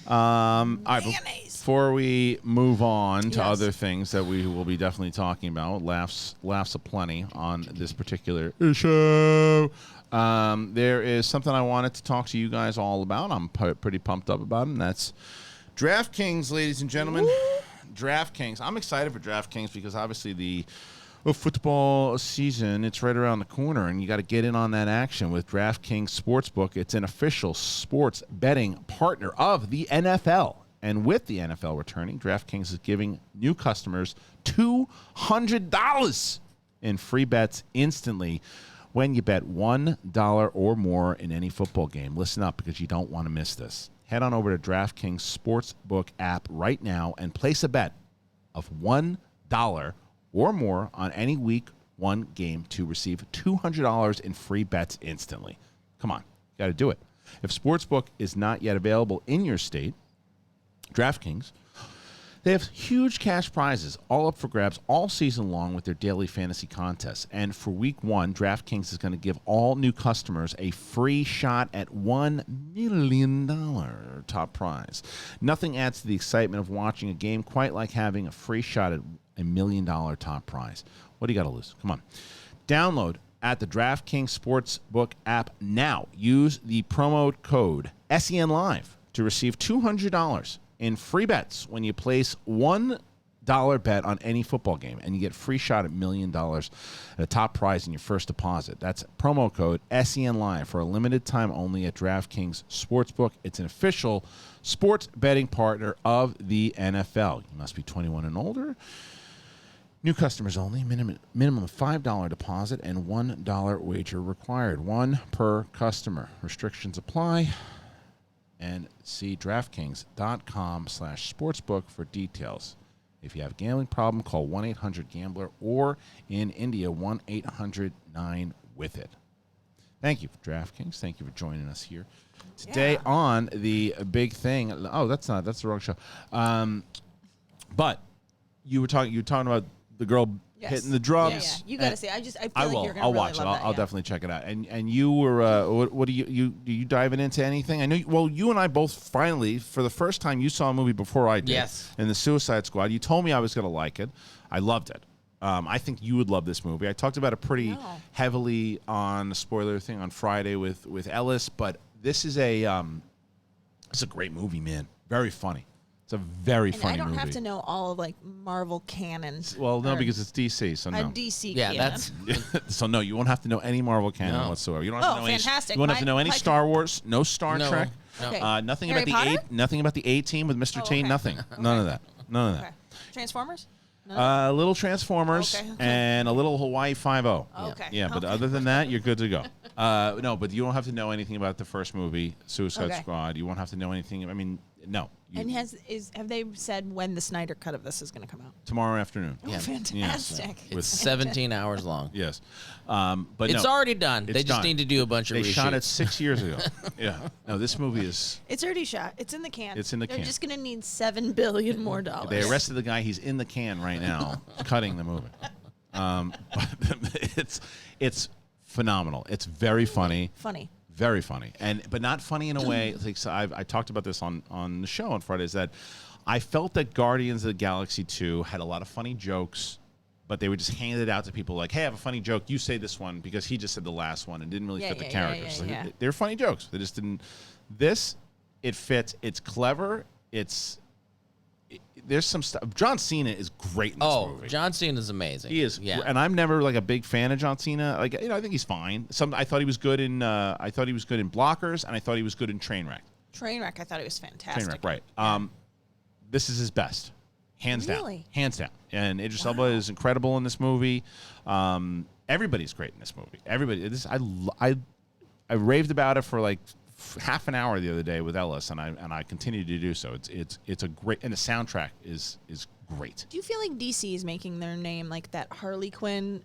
Speaker 1: All right,
Speaker 3: Mayonnaise.
Speaker 1: before we move on to
Speaker 3: Yes.
Speaker 1: other things that we will be definitely talking about, laughs aplenty on this particular show. There is something I wanted to talk to you guys all about. I'm pretty pumped up about it, and that's DraftKings, ladies and gentlemen. DraftKings. I'm excited for DraftKings because obviously the football season, it's right around the corner, and you got to get in on that action with DraftKings Sportsbook. It's an official sports betting partner of the NFL. And with the NFL returning, DraftKings is giving new customers $200 in free bets instantly when you bet $1 or more in any football game. Listen up, because you don't want to miss this. Head on over to DraftKings Sportsbook app right now and place a bet of $1 or more on any Week 1 game to receive $200 in free bets instantly. Come on, you got to do it. If Sportsbook is not yet available in your state, DraftKings, they have huge cash prizes all up for grabs all season long with their daily fantasy contests. And for Week 1, DraftKings is going to give all new customers a free shot at $1 million top prize. Nothing adds to the excitement of watching a game quite like having a free shot at $1 million top prize. What do you got to lose? Come on. Download at the DraftKings Sportsbook app now. Use the promo code SENLive to receive $200 in free bets when you place $1 bet on any football game, and you get free shot at $1 million at a top prize in your first deposit. That's promo code SENLive for a limited time only at DraftKings Sportsbook. It's an official sports betting partner of the NFL. You must be 21 and older. New customers only. Minimum $5 deposit and $1 wager required. One per customer. Restrictions apply. And see DraftKings.com/sportsbook for details. If you have a gambling problem, call 1-800-GAMBLER or in India, 1-800-9-WITH-IT. Thank you for DraftKings. Thank you for joining us here today on the big thing. Oh, that's the wrong show. But you were talking about the girl hitting the drums.
Speaker 3: Yeah. You got to see. I feel
Speaker 1: I
Speaker 3: like
Speaker 1: will.
Speaker 3: you're going to
Speaker 1: I'll
Speaker 3: really
Speaker 1: watch it.
Speaker 3: love
Speaker 1: I'll
Speaker 3: that,
Speaker 1: definitely check it out. And you were what do you diving into anything? I know. Well, you and I both finally, for the first time, you saw a movie before I did.
Speaker 2: Yes.
Speaker 1: In the Suicide Squad. You told me I was going to like it. I loved it. I think you would love this movie. I talked about it pretty heavily on the spoiler thing on Friday with Ellis, but this is it's a great movie, man. Very funny. It's a very funny movie.
Speaker 3: I don't have to know all of like Marvel canon.
Speaker 1: Well, no, because it's DC, so no.
Speaker 3: DC
Speaker 2: Yeah,
Speaker 3: canon.
Speaker 2: that's
Speaker 1: So no, you won't have to know any Marvel canon whatsoever. You don't have to know
Speaker 3: fantastic.
Speaker 1: any. You won't have to know any Star Wars, no Star Trek,
Speaker 2: no.
Speaker 3: Okay.
Speaker 1: nothing
Speaker 3: Harry
Speaker 1: about
Speaker 3: Potter?
Speaker 1: nothing about the A-Team with Mr. T.
Speaker 3: okay.
Speaker 1: Nothing. None of that. None of that.
Speaker 3: Okay. Transformers?
Speaker 1: A little Transformers
Speaker 3: Okay.
Speaker 1: and a little Hawaii Five-0.
Speaker 3: Okay.
Speaker 1: Yeah, but
Speaker 3: Okay.
Speaker 1: other than that, you're good to go. No, but you don't have to know anything about the first movie, Suicide Squad. You won't have to know anything. I mean, no.
Speaker 3: And have they said when the Snyder cut of this is going to come out?
Speaker 1: Tomorrow afternoon.
Speaker 3: Oh, fantastic.
Speaker 1: Yes.
Speaker 2: it's 17 hours long.
Speaker 1: Yes. But
Speaker 2: It's
Speaker 1: no,
Speaker 2: already done. They just
Speaker 1: done.
Speaker 2: need to do a bunch of
Speaker 1: They
Speaker 2: reshoots.
Speaker 1: shot it 6 years ago. Yeah. No, this movie is...
Speaker 3: It's already shot. It's in the can.
Speaker 1: It's in the
Speaker 3: They're
Speaker 1: can.
Speaker 3: just going to need $7 billion more dollars.
Speaker 1: They arrested the guy. He's in the can right now, cutting the movie. But it's phenomenal. It's very funny.
Speaker 3: Funny.
Speaker 1: Very funny, but not funny in a way. Like, so I talked about this on the show on Friday. Is that I felt that Guardians of the Galaxy 2 had a lot of funny jokes, but they would just hand it out to people like, "Hey, I have a funny joke. You say this one," because he just said the last one and didn't really fit the characters. They're funny jokes. They just didn't. This it fits. It's clever. There's some stuff. John Cena is great in this movie.
Speaker 2: John Cena is amazing.
Speaker 1: He is,
Speaker 2: Yeah.
Speaker 1: and I'm never like a big fan of John Cena. Like, I think he's fine. I thought he was good in. I thought he was good in Blockers, and I thought he was good in Trainwreck.
Speaker 3: Trainwreck, I thought it was fantastic.
Speaker 1: Trainwreck, right? This is his best, hands down. And Idris Elba is incredible in this movie. Everybody's great in this movie. Everybody. I raved about it for like half an hour the other day with Ellis, and I continue to do so. It's a great, and the soundtrack is great.
Speaker 3: Do you feel like DC is making their name like that Harley Quinn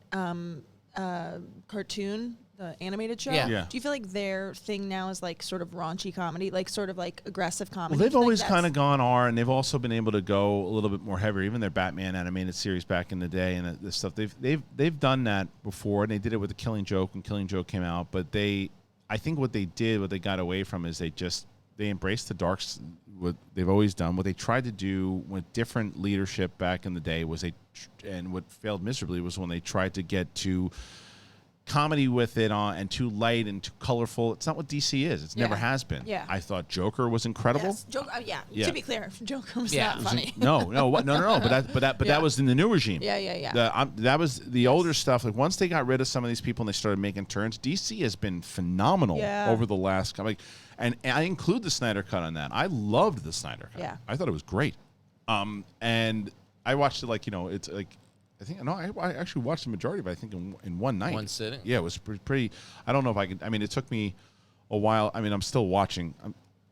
Speaker 3: cartoon, the animated show?
Speaker 2: Yeah.
Speaker 3: Do you feel like their thing now is like sort of raunchy comedy, like sort of like aggressive comedy?
Speaker 1: Well, they've
Speaker 3: Do you think
Speaker 1: always
Speaker 3: that's-
Speaker 1: kind of gone R, and they've also been able to go a little bit more heavier. Even their Batman animated series back in the day and this stuff, they've done that before, and they did it with the Killing Joke when Killing Joke came out. But I think what they got away from is they embraced the darks. What they've always done, what they tried to do with different leadership back in the day was and what failed miserably was when they tried to get too comedy with it on and too light and too colorful. It's not what DC is. It's never has been.
Speaker 3: Yeah.
Speaker 1: I thought Joker was incredible.
Speaker 3: Yes.
Speaker 1: Yeah.
Speaker 3: To be clear, Joker was
Speaker 2: Yeah.
Speaker 3: not funny.
Speaker 1: No. But that was in the new regime.
Speaker 3: Yeah.
Speaker 1: That was the older stuff. Like once they got rid of some of these people and they started making turns, DC has been phenomenal over the last. And I include the Snyder Cut on that. I loved the Snyder Cut.
Speaker 3: Yeah.
Speaker 1: I thought it was great. And I watched it it's like. I actually watched the majority of it, I think, in one night.
Speaker 2: One sitting?
Speaker 1: Yeah, it was pretty. I don't know if I could. I mean, it took me a while. I mean, I'm still watching.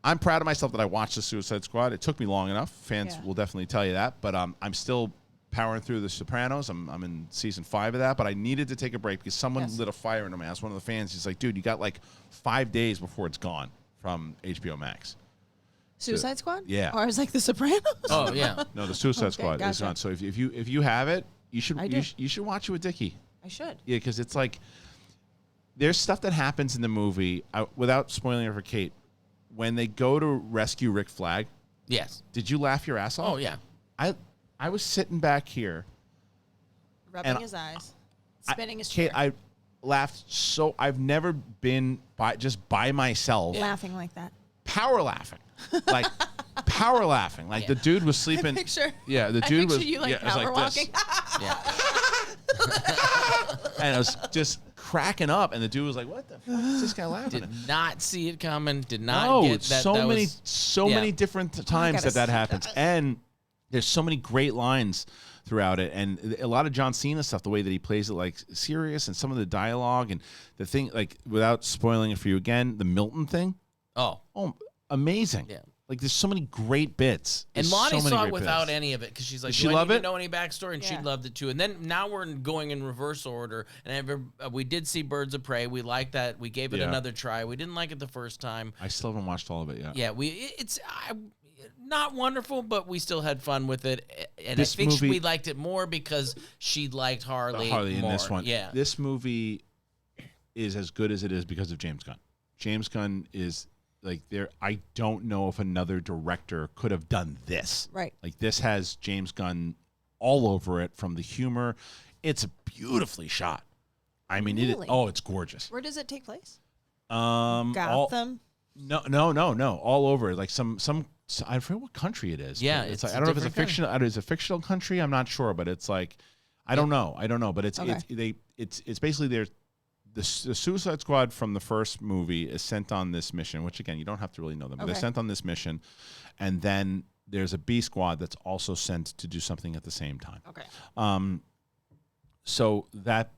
Speaker 1: I'm proud of myself that I watched the Suicide Squad. It took me long enough. Fans will definitely tell you that. But I'm still powering through The Sopranos. I'm in season 5 of that. But I needed to take a break because someone lit a fire into me. I asked one of the fans. He's like, dude, you got like 5 days before it's gone from HBO Max.
Speaker 3: Suicide Squad?
Speaker 1: Yeah.
Speaker 3: Or I was like The Sopranos?
Speaker 2: Oh yeah.
Speaker 1: No, the Suicide Squad is
Speaker 3: gotcha.
Speaker 1: on. So if you have it, you should watch it with Dickie.
Speaker 3: I should.
Speaker 1: Yeah, because it's like there's stuff that happens in the movie without spoiling it for Kate. When they go to rescue Rick Flag,
Speaker 2: Yes.
Speaker 1: did you laugh your ass off?
Speaker 2: Oh yeah.
Speaker 1: I was sitting back here,
Speaker 3: Rubbing
Speaker 1: and
Speaker 3: his eyes. Spinning his
Speaker 1: Kate,
Speaker 3: chair.
Speaker 1: I laughed so. I've never been by myself
Speaker 3: laughing like that.
Speaker 1: power laughing, like power laughing. Like the dude was sleeping.
Speaker 3: Picture.
Speaker 1: Yeah, the
Speaker 3: I
Speaker 1: dude
Speaker 3: picture
Speaker 1: was.
Speaker 3: you like
Speaker 1: yeah, it was
Speaker 3: power
Speaker 1: like this.
Speaker 3: walking.
Speaker 2: Yeah.
Speaker 1: And I was just cracking up, and the dude was like, "What the fuck is this guy laughing?"
Speaker 2: Did
Speaker 1: at?
Speaker 2: not see it coming. Did not
Speaker 1: No,
Speaker 2: get that.
Speaker 1: so
Speaker 2: that
Speaker 1: many,
Speaker 2: was-
Speaker 1: so
Speaker 2: yeah.
Speaker 1: many different times
Speaker 3: gotta
Speaker 1: that
Speaker 3: see
Speaker 1: happens, and there's so many great lines throughout it, and a lot of John Cena stuff. The way that he plays it, like serious, and some of the dialogue, and the thing, like without spoiling it for you again, the Milton thing.
Speaker 2: Oh.
Speaker 1: Oh, amazing!
Speaker 2: Yeah.
Speaker 1: Like there's so many great bits.
Speaker 2: And
Speaker 1: There's
Speaker 2: Lonnie
Speaker 1: so many
Speaker 2: saw it
Speaker 1: great
Speaker 2: without
Speaker 1: bits.
Speaker 2: any of it because she's like,
Speaker 1: Did she
Speaker 2: do I
Speaker 1: love
Speaker 2: need
Speaker 1: it?
Speaker 2: to know any backstory? And she
Speaker 3: Yeah.
Speaker 2: loved it too. And then now we're going in reverse order. And we did see Birds of Prey. We liked that. We gave it
Speaker 1: Yeah.
Speaker 2: another try. We didn't like it the first time.
Speaker 1: I still haven't watched all of it yet.
Speaker 2: Yeah, it's not wonderful, but we still had fun with it. And
Speaker 1: This
Speaker 2: I think
Speaker 1: movie-
Speaker 2: we liked it more because she liked Harley
Speaker 1: Harley in
Speaker 2: more.
Speaker 1: this one.
Speaker 2: Yeah.
Speaker 1: This movie is as good as it is because of James Gunn. James Gunn is like there. I don't know if another director could have done this.
Speaker 3: Right.
Speaker 1: Like this has James Gunn all over it from the humor. It's beautifully shot. I mean,
Speaker 3: Really?
Speaker 1: it's gorgeous.
Speaker 3: Where does it take place?
Speaker 1: No.
Speaker 3: Gotham.
Speaker 1: All over. Like some I forget what country it is.
Speaker 2: Yeah,
Speaker 1: but it's
Speaker 2: it's
Speaker 1: like, I
Speaker 2: a
Speaker 1: don't know if it's a
Speaker 2: different
Speaker 1: fictional. Is it a fictional country? I'm not sure, but it's like I don't know. But it's
Speaker 3: Okay.
Speaker 1: it's basically the Suicide Squad from the first movie is sent on this mission, which again you don't have to really know them, but they're
Speaker 3: Okay.
Speaker 1: sent on this mission, and then there's a B squad that's also sent to do something at the same time.
Speaker 3: Okay.
Speaker 1: So that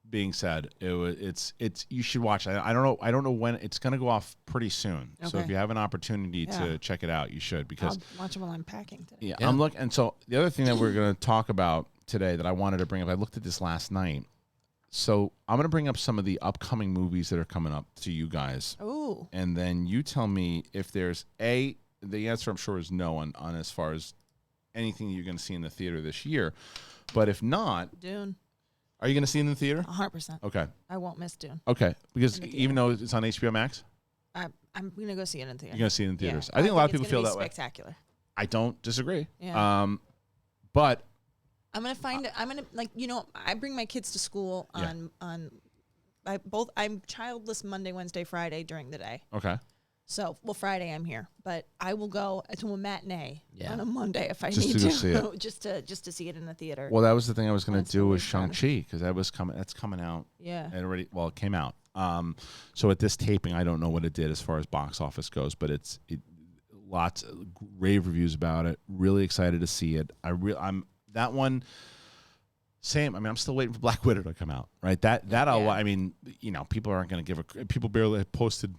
Speaker 1: being said, it's you should watch it. I don't know when it's going to go off pretty soon. So if
Speaker 3: Okay.
Speaker 1: you have an opportunity
Speaker 3: Yeah.
Speaker 1: to check it out, you should because
Speaker 3: I'll watch it while I'm packing today.
Speaker 1: yeah,
Speaker 2: Yeah.
Speaker 1: I'm looking. And so the other thing that we're going to talk about today that I wanted to bring up, I looked at this last night. So I'm going to bring up some of the upcoming movies that are coming up to you guys,
Speaker 3: Ooh.
Speaker 1: and then you tell me if there's the answer I'm sure is no on as far as anything you're going to see in the theater this year. But if not,
Speaker 3: Dune.
Speaker 1: are you going to see it in the theater?
Speaker 3: 100%.
Speaker 1: Okay.
Speaker 3: I won't miss Dune.
Speaker 1: Okay. Because
Speaker 3: In the
Speaker 1: even though it's on HBO Max,
Speaker 3: I'm going to go see it in theater.
Speaker 1: you're going to see it in theaters.
Speaker 3: Yeah.
Speaker 1: I think a lot of
Speaker 3: it's
Speaker 1: people
Speaker 3: gonna
Speaker 1: feel
Speaker 3: be
Speaker 1: that way.
Speaker 3: spectacular.
Speaker 1: I don't disagree.
Speaker 3: Yeah.
Speaker 1: But
Speaker 3: I'm gonna find it. I'm gonna I bring my kids to school
Speaker 1: Yeah.
Speaker 3: I'm childless Monday, Wednesday, Friday during the day.
Speaker 1: okay.
Speaker 3: So Friday I'm here, but I will go to a matinee
Speaker 2: Yeah.
Speaker 3: on a Monday if I
Speaker 1: Just
Speaker 3: need
Speaker 1: to
Speaker 3: to,
Speaker 1: go see it.
Speaker 3: just to see it in the theater.
Speaker 1: Well, that was the thing I was going to
Speaker 3: That's
Speaker 1: do
Speaker 3: the
Speaker 1: with
Speaker 3: weekend.
Speaker 1: Shang-Chi because that's coming out.
Speaker 3: Yeah.
Speaker 1: It came out. So at this taping, I don't know what it did as far as box office goes, but it's lots of rave reviews about it. Really excited to see it. I'm that one. Same. I mean, I'm still waiting for Black Widow to come out. Right. I mean, people aren't going to give people barely posted.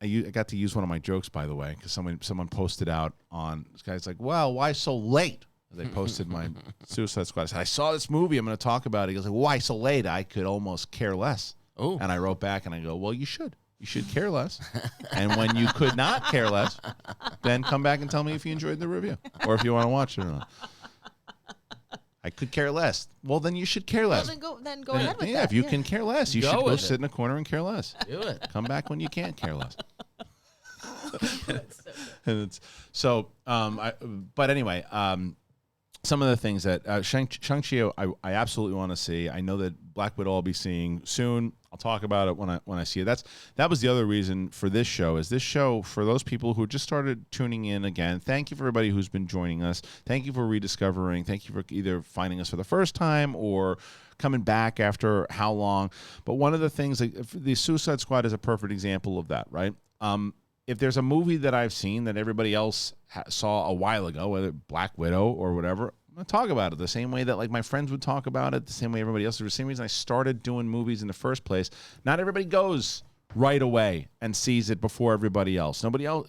Speaker 1: I got to use one of my jokes, by the way, because someone posted out on this guy's like, "Well, why so late?" They posted my Suicide Squad. I said, "I saw this movie. I'm going to talk about it." He goes, like, "Why so late?" I could almost care less.
Speaker 2: Oh.
Speaker 1: And I wrote back and I go, "Well, you should. You should care less. And when you could not care less, then come back and tell me if you enjoyed the review or if you want to watch it or not." I could care less. Well, then you should care less.
Speaker 3: Well, then go ahead with
Speaker 1: Yeah,
Speaker 3: that.
Speaker 1: if you can care less, you
Speaker 2: Go
Speaker 1: should go
Speaker 2: with
Speaker 1: sit
Speaker 2: it.
Speaker 1: in a corner and care less.
Speaker 2: Do it.
Speaker 1: Come back when you can't care less. And it's so. But anyway, some of the things that Shang-Chi I absolutely want to see. I know that Black Widow I'll be seeing soon. I'll talk about it when I see it. That was the other reason for this show. Is this show for those people who just started tuning in again? Thank you for everybody who's been joining us. Thank you for rediscovering. Thank you for either finding us for the first time or coming back after how long. But one of the things, like, the Suicide Squad is a perfect example of that, right? If there's a movie that I've seen that everybody else saw a while ago, whether Black Widow or whatever, I'm going to talk about it the same way that like my friends would talk about it, the same way everybody else. The same reason I started doing movies in the first place. Not everybody goes right away and sees it before everybody else. Nobody else.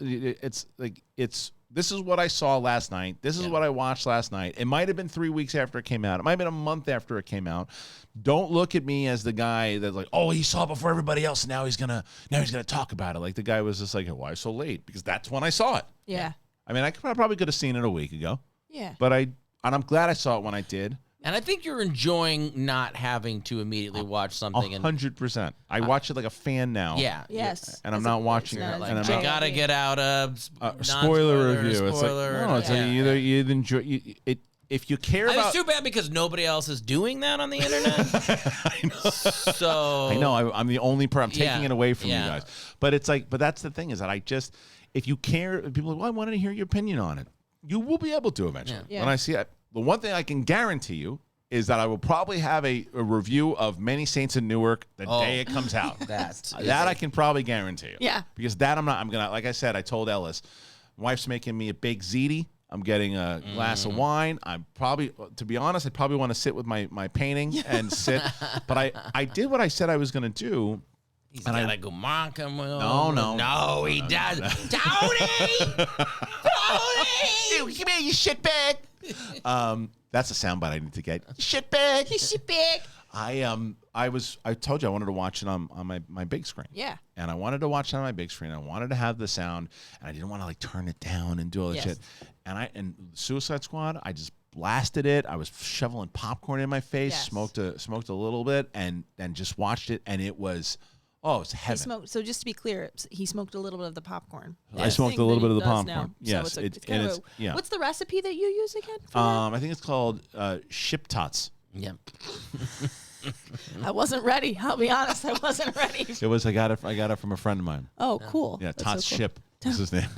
Speaker 1: This is what I saw last night. This is what I watched last night. It might have been 3 weeks after it came out. It might have been a month after it came out. Don't look at me as the guy that's like, oh, he saw it before everybody else. And now he's gonna talk about it. Like the guy was just like, why so late? Because that's when I saw it.
Speaker 3: Yeah.
Speaker 1: I mean, I probably could have seen it a week ago,
Speaker 3: Yeah.
Speaker 1: but I'm glad I saw it when I did.
Speaker 2: And I think you're enjoying not having to immediately watch something.
Speaker 1: 100%. I watch it like a fan now.
Speaker 2: Yeah.
Speaker 3: Yes.
Speaker 1: And I'm not watching
Speaker 3: not
Speaker 1: it.
Speaker 3: like
Speaker 1: And I'm
Speaker 2: You
Speaker 1: not-
Speaker 2: gotta get out a
Speaker 1: spoiler review. It's like,
Speaker 2: spoiler.
Speaker 1: no, it's like
Speaker 2: Yeah.
Speaker 1: you either enjoy it. If you care
Speaker 2: It's
Speaker 1: about,
Speaker 2: too bad because nobody else is doing that on the internet. So
Speaker 1: I know I'm the only person. I'm taking
Speaker 2: Yeah,
Speaker 1: it away from
Speaker 2: yeah.
Speaker 1: you guys. But it's like, but that's the thing is that if you care, people are like, well, I wanted to hear your opinion on it. You will be able to eventually.
Speaker 3: Yeah.
Speaker 1: When I see it, the one thing I can guarantee you is that I will probably have a review of Many Saints in Newark the day it comes out.
Speaker 2: That's
Speaker 1: That I can probably guarantee you.
Speaker 3: Yeah.
Speaker 1: Because that I'm gonna, like I said, I told Ellis, my wife's making me a baked ziti. I'm getting a glass of wine. I'm probably, to be honest, I probably want to sit with my painting and sit. But I did what I said I was going to do.
Speaker 2: He's gotta go mock him.
Speaker 1: No,
Speaker 2: he does. Tony!
Speaker 1: Come here, you shitbag. That's a soundbite I need to get. Shitbag.
Speaker 3: Shitbag.
Speaker 1: I told you I wanted to watch it on my big screen.
Speaker 3: Yeah.
Speaker 1: And I wanted to watch it on my big screen. I wanted to have the sound, and I didn't want to like turn it down and do all that shit. And Suicide Squad, I just blasted it. I was shoveling popcorn in my face, smoked a little bit, and just watched it, and it was it's heaven.
Speaker 3: So just to be clear, he smoked a little bit of the popcorn.
Speaker 1: I smoked a little bit of the popcorn.
Speaker 3: Now.
Speaker 1: Yes,
Speaker 3: So
Speaker 1: it's
Speaker 3: yeah. What's the recipe that you use again?
Speaker 1: I think it's called ship tots.
Speaker 2: Yep.
Speaker 3: I wasn't ready. I'll be honest, I wasn't ready.
Speaker 1: It was I got it from a friend of mine.
Speaker 3: Oh, cool.
Speaker 1: Yeah,
Speaker 3: That's
Speaker 1: Tots
Speaker 3: so cool.
Speaker 1: Ship. That's his name.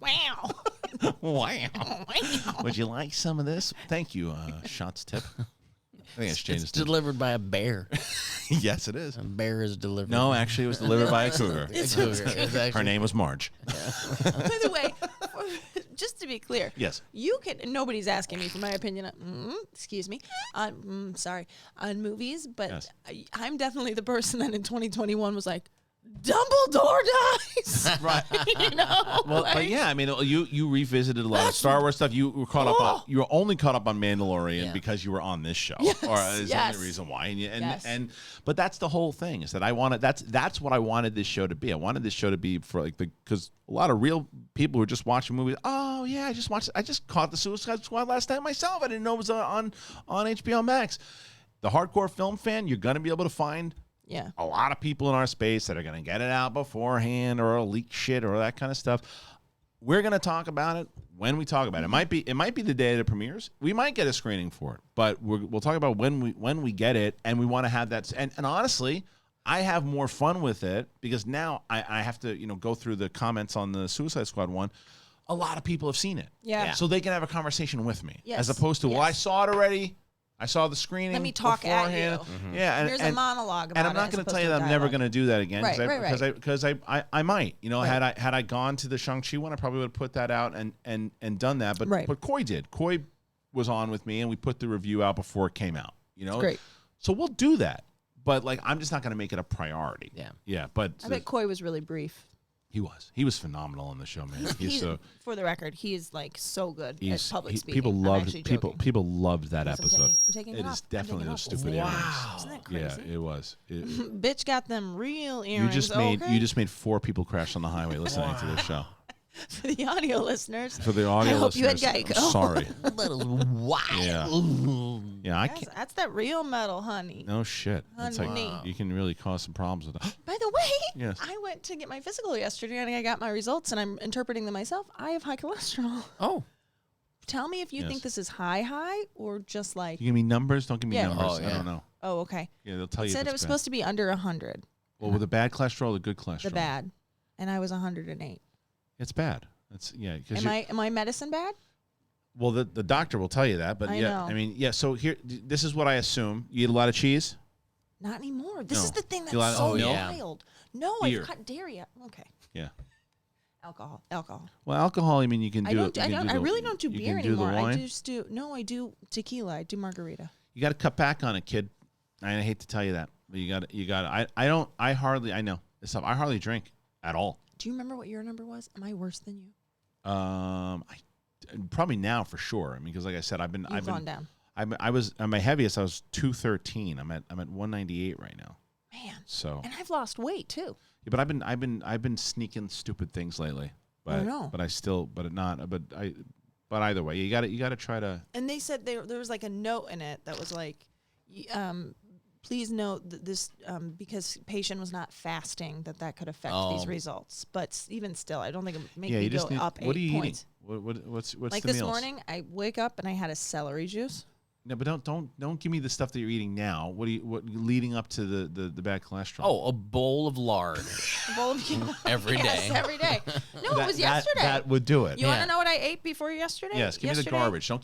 Speaker 3: Wow.
Speaker 1: Wow. Would you like some of this? Thank you, Shots Tip. I think
Speaker 2: It's delivered by a bear.
Speaker 1: Yes, it is.
Speaker 2: A bear is delivered.
Speaker 1: No, actually, it was delivered by a cougar. Her name was Marge.
Speaker 3: By the way, just to be clear,
Speaker 1: Yes.
Speaker 3: you can. Nobody's asking me for my opinion. Excuse me. Sorry, on movies, but
Speaker 1: Yes.
Speaker 3: I'm definitely the person that in 2021 was like, Dumbledore dies.
Speaker 1: Right.
Speaker 3: You know.
Speaker 1: Well, but yeah, I mean, you revisited a lot of Star Wars stuff. You were caught up on. You were only caught up on Mandalorian because you were on this show,
Speaker 3: Yes,
Speaker 1: or is the
Speaker 3: yes.
Speaker 1: only reason why. And
Speaker 3: Yes.
Speaker 1: but that's the whole thing is that I wanted. That's what I wanted this show to be. I wanted this show to be for like because a lot of real people who are just watching movies. Oh yeah, I just caught the Suicide Squad last night myself. I didn't know it was on HBO Max. The hardcore film fan, you're gonna be able to find.
Speaker 3: Yeah.
Speaker 1: A lot of people in our space that are going to get it out beforehand or leak shit or that kind of stuff. We're going to talk about it when we talk about it. It might be the day that it premieres. We might get a screening for it, but we'll talk about when we get it, and we want to have that. And honestly, I have more fun with it because now I have to go through the comments on the Suicide Squad one. A lot of people have seen it, so they can have a conversation with me, as opposed to well, I saw it already. I saw the screening.
Speaker 3: Let me talk
Speaker 1: beforehand.
Speaker 3: at you.
Speaker 1: Yeah,
Speaker 3: Here's a monologue about it.
Speaker 1: And I'm not going to tell you that I'm never going to do that again because I might. Had I gone to the Shang-Chi one, I probably would have put that out and done that. But Coy did. Coy was on with me, and we put the review out before it came out.
Speaker 3: It's great.
Speaker 1: So we'll do that. But I'm just not going to make it a priority.
Speaker 2: Yeah.
Speaker 1: Yeah. But
Speaker 3: I bet Coy was really brief.
Speaker 1: He was phenomenal on the show, man.
Speaker 3: For the record, he is like so good at public speaking.
Speaker 1: People loved that episode.
Speaker 3: I'm taking
Speaker 1: it
Speaker 3: off.
Speaker 1: is definitely those stupid
Speaker 3: Wow.
Speaker 1: earrings.
Speaker 3: Isn't that crazy?
Speaker 1: Yeah, it was.
Speaker 3: Bitch got them real earrings.
Speaker 1: You just made 4 people crash on the highway listening to this show.
Speaker 3: For the audio listeners.
Speaker 1: For the audio listeners.
Speaker 3: I hope you had Geico.
Speaker 1: I'm sorry.
Speaker 2: That is wild.
Speaker 1: Yeah, I can't.
Speaker 3: That's that real metal, honey.
Speaker 1: No shit. It's like
Speaker 3: Honey.
Speaker 1: you can really cause some problems with that.
Speaker 3: By the way,
Speaker 1: Yes.
Speaker 3: I went to get my physical yesterday and I got my results and I'm interpreting them myself. I have high cholesterol.
Speaker 2: Oh.
Speaker 3: Tell me if you think this is high or just like.
Speaker 1: You give me numbers? Don't give me numbers.
Speaker 2: Oh, yeah.
Speaker 1: I don't know.
Speaker 3: Oh, okay.
Speaker 1: Yeah, they'll tell
Speaker 3: It
Speaker 1: you.
Speaker 3: said it was supposed to be under 100.
Speaker 1: Well, with the bad cholesterol, or the good cholesterol.
Speaker 3: The bad. And I was 108.
Speaker 1: It's bad. That's
Speaker 3: Am I medicine bad?
Speaker 1: Well, the doctor will tell you that, but
Speaker 3: I know.
Speaker 1: So here, this is what I assume. You eat a lot of cheese?
Speaker 3: Not anymore. This
Speaker 1: No.
Speaker 3: is the thing
Speaker 1: You
Speaker 3: that's
Speaker 1: lot-
Speaker 3: so
Speaker 2: yeah.
Speaker 3: wild. No,
Speaker 1: Beer.
Speaker 3: I've cut dairy out. Okay.
Speaker 1: Yeah.
Speaker 3: Alcohol.
Speaker 1: Well, alcohol. I mean, you can do.
Speaker 3: I really don't do
Speaker 1: you
Speaker 3: beer
Speaker 1: can do the
Speaker 3: anymore.
Speaker 1: wine.
Speaker 3: I do tequila. I do margarita.
Speaker 1: You got to cut back on it, kid. I hate to tell you that, but you got. I know this stuff. I hardly drink at all.
Speaker 3: Do you remember what your number was? Am I worse than you?
Speaker 1: Probably now for sure. I mean, because like I said, I've
Speaker 3: gone down.
Speaker 1: I was at my heaviest. I was 213. I'm at 198 right now.
Speaker 3: Man.
Speaker 1: So.
Speaker 3: And I've lost weight too.
Speaker 1: Yeah, but I've been sneaking stupid things lately. But
Speaker 3: I know.
Speaker 1: But either way, you got to try to.
Speaker 3: And they said there was like a note in it that was like, please note that this because patient was not fasting that could affect these results. But even still, I don't think it would make me go up 8 points.
Speaker 1: What are you eating? What's
Speaker 3: like
Speaker 1: the
Speaker 3: this
Speaker 1: meals?
Speaker 3: morning? I wake up and I had a celery juice.
Speaker 1: No, but don't give me the stuff that you're eating now. What leading up to the bad cholesterol?
Speaker 2: Oh, a bowl of lard. Every day.
Speaker 3: Yes, every day. No, it was yesterday.
Speaker 1: That would do it.
Speaker 3: You want to know what I ate before yesterday?
Speaker 1: Yes, give me the garbage. Don't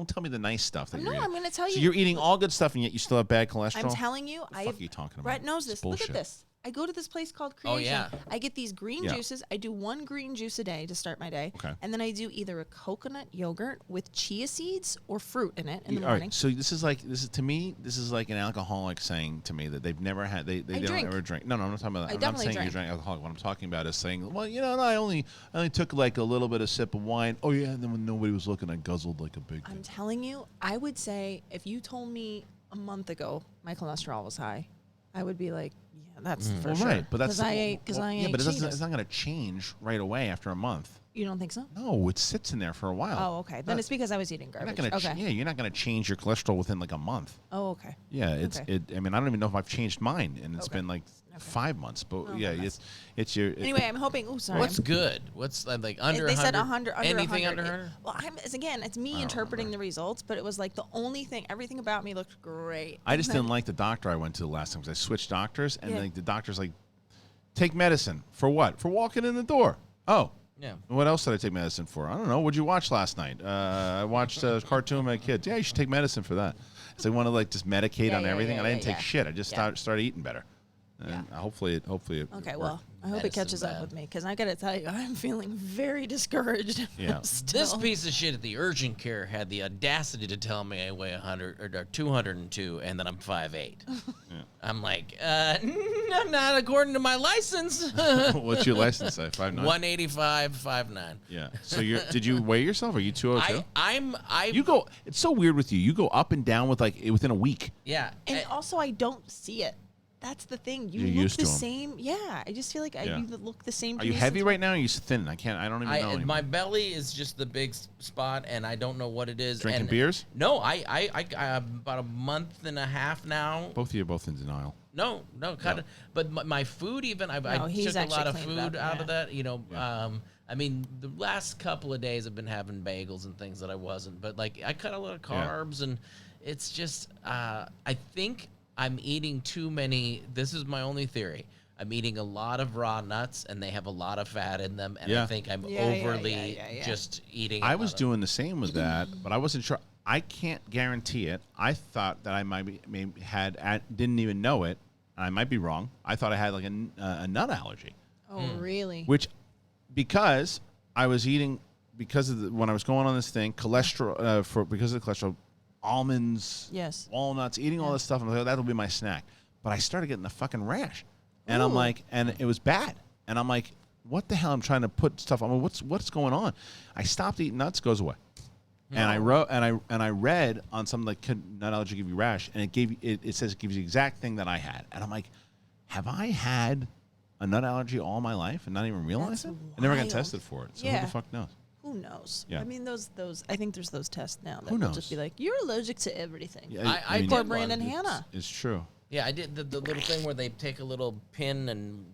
Speaker 1: tell me the nice stuff that you're eating.
Speaker 3: I'm going to tell you.
Speaker 1: So you're eating all good stuff and yet you still have bad cholesterol?
Speaker 3: I'm telling you.
Speaker 1: What the fuck are you talking about?
Speaker 3: Brett knows this. Look at this. I go to this place called
Speaker 2: Oh,
Speaker 3: Creation.
Speaker 2: yeah.
Speaker 3: I get these green
Speaker 1: Yeah.
Speaker 3: juices. I do one green juice a day to start my day.
Speaker 1: Okay.
Speaker 3: And then I do either a coconut yogurt with chia seeds or fruit in it in the
Speaker 1: All
Speaker 3: morning.
Speaker 1: right, so this is to me, this is like an alcoholic saying to me that they've never had, they don't
Speaker 3: drink.
Speaker 1: ever drink. No, I'm not talking about that.
Speaker 3: I
Speaker 1: I'm not
Speaker 3: definitely
Speaker 1: saying you
Speaker 3: drink.
Speaker 1: drink alcoholic. What I'm talking about is saying, well, no, I only took like a little bit of sip of wine. Oh yeah, and then when nobody was looking, I guzzled like a big.
Speaker 3: I'm telling you, I would say if you told me a month ago my cholesterol was high, I would be like, yeah, that's for sure.
Speaker 1: Right, but that's
Speaker 3: because I ate
Speaker 1: yeah, but
Speaker 3: Cheetos.
Speaker 1: it's not going to change right away after a month.
Speaker 3: You don't think so?
Speaker 1: No, it sits in there for a while.
Speaker 3: Oh, okay. Then it's because I was eating
Speaker 1: You're not
Speaker 3: garbage.
Speaker 1: gonna
Speaker 3: Okay.
Speaker 1: yeah, you're not going to change your cholesterol within like a month.
Speaker 3: Oh, okay.
Speaker 1: Yeah,
Speaker 3: Okay.
Speaker 1: I mean, I don't even know if I've changed mine, and it's
Speaker 3: Okay.
Speaker 1: been like 5 months. But
Speaker 3: Oh,
Speaker 1: yeah,
Speaker 3: goodness.
Speaker 1: it's your.
Speaker 3: Anyway, I'm hoping. Oh, sorry.
Speaker 2: What's good? What's like under 100?
Speaker 3: They said 100.
Speaker 2: Anything
Speaker 3: 100.
Speaker 2: under 100?
Speaker 3: Well, it's me interpreting the results, but it was like the only thing. Everything about me looked great.
Speaker 1: I just didn't like the doctor I went to the last time because I switched doctors, and
Speaker 3: Yeah.
Speaker 1: like the doctor's like, take medicine for what? For walking in the door. Oh.
Speaker 2: Yeah.
Speaker 1: What else did I take medicine for? I don't know. What'd you watch last night? I watched a cartoon with my kids. Yeah, you should take medicine for that. So they want to like just medicate on everything, and I didn't take shit. I just started eating better. And hopefully it
Speaker 3: Okay,
Speaker 1: worked.
Speaker 3: well, I hope it
Speaker 2: Medicine
Speaker 3: catches up
Speaker 2: bad.
Speaker 3: with me because I got to tell you, I'm feeling very discouraged.
Speaker 1: Yeah.
Speaker 3: Still.
Speaker 2: This piece of shit at the urgent care had the audacity to tell me I weigh 100 or 202 and that I'm 5'8". I'm like, no, not according to my license.
Speaker 1: What's your license say? 5'9"?
Speaker 2: 185, 5'9".
Speaker 1: Yeah. So did you weigh yourself? Are you 202?
Speaker 2: I
Speaker 1: You go. It's so weird with you. You go up and down with like within a week.
Speaker 2: yeah.
Speaker 3: And also, I don't see it. That's the thing. You
Speaker 1: You're
Speaker 3: look
Speaker 1: used
Speaker 3: the
Speaker 1: to 'em.
Speaker 3: same. Yeah, I just feel like
Speaker 1: Yeah.
Speaker 3: you look the same.
Speaker 1: Are
Speaker 3: to
Speaker 1: you
Speaker 3: me
Speaker 1: heavy
Speaker 3: since-
Speaker 1: right now? Or are you thin? I don't even know anymore.
Speaker 2: my belly is just the big spot, and I don't know what it is.
Speaker 1: Drinking
Speaker 2: and
Speaker 1: beers?
Speaker 2: No, I about a month and a half now.
Speaker 1: Both of you are both in denial.
Speaker 2: No, kind of. But my food, even I
Speaker 3: he's
Speaker 2: took a lot
Speaker 3: actually
Speaker 2: of
Speaker 3: cleaned it
Speaker 2: food
Speaker 3: up,
Speaker 2: out of
Speaker 3: yeah.
Speaker 2: that. You know, I mean, the last couple of days I've been having bagels and things that I wasn't. But like, I cut a lot of carbs, and it's just I think I'm eating too many. This is my only theory. I'm eating a lot of raw nuts, and they have a lot of fat in them, and I think I'm overly just eating.
Speaker 1: I was doing the same with that, but I wasn't sure. I can't guarantee it. I thought that I didn't even know it. I might be wrong. I thought I had like a nut allergy,
Speaker 3: Oh, really?
Speaker 1: which because I was eating because of when I was going on this thing, cholesterol because of the cholesterol, almonds,
Speaker 3: Yes.
Speaker 1: walnuts, eating all this stuff. I'm like, that'll be my snack. But I started getting the fucking rash, and I'm
Speaker 3: Ooh.
Speaker 1: like, and it was bad. And I'm like, what the hell? I'm trying to put stuff on. What's going on? I stopped eating nuts, goes away. And I wrote and I read on something like could nut allergy give you rash, and it says it gives you the exact thing that I had, and I'm like, have I had a nut allergy all my life and not even realize
Speaker 3: That's
Speaker 1: it? I never got
Speaker 3: wild.
Speaker 1: tested for it, so
Speaker 3: Yeah.
Speaker 1: who the fuck knows?
Speaker 3: Who knows?
Speaker 1: Yeah.
Speaker 3: I mean, those. I think there's those tests now that
Speaker 1: Who
Speaker 3: will just
Speaker 1: knows?
Speaker 3: be like, you're allergic to everything.
Speaker 1: Yeah,
Speaker 2: I
Speaker 1: mean,
Speaker 3: Poor
Speaker 2: did
Speaker 3: Brandon
Speaker 2: one.
Speaker 3: Hannah.
Speaker 1: it's true.
Speaker 2: Yeah, I did the little thing where they take a little pin and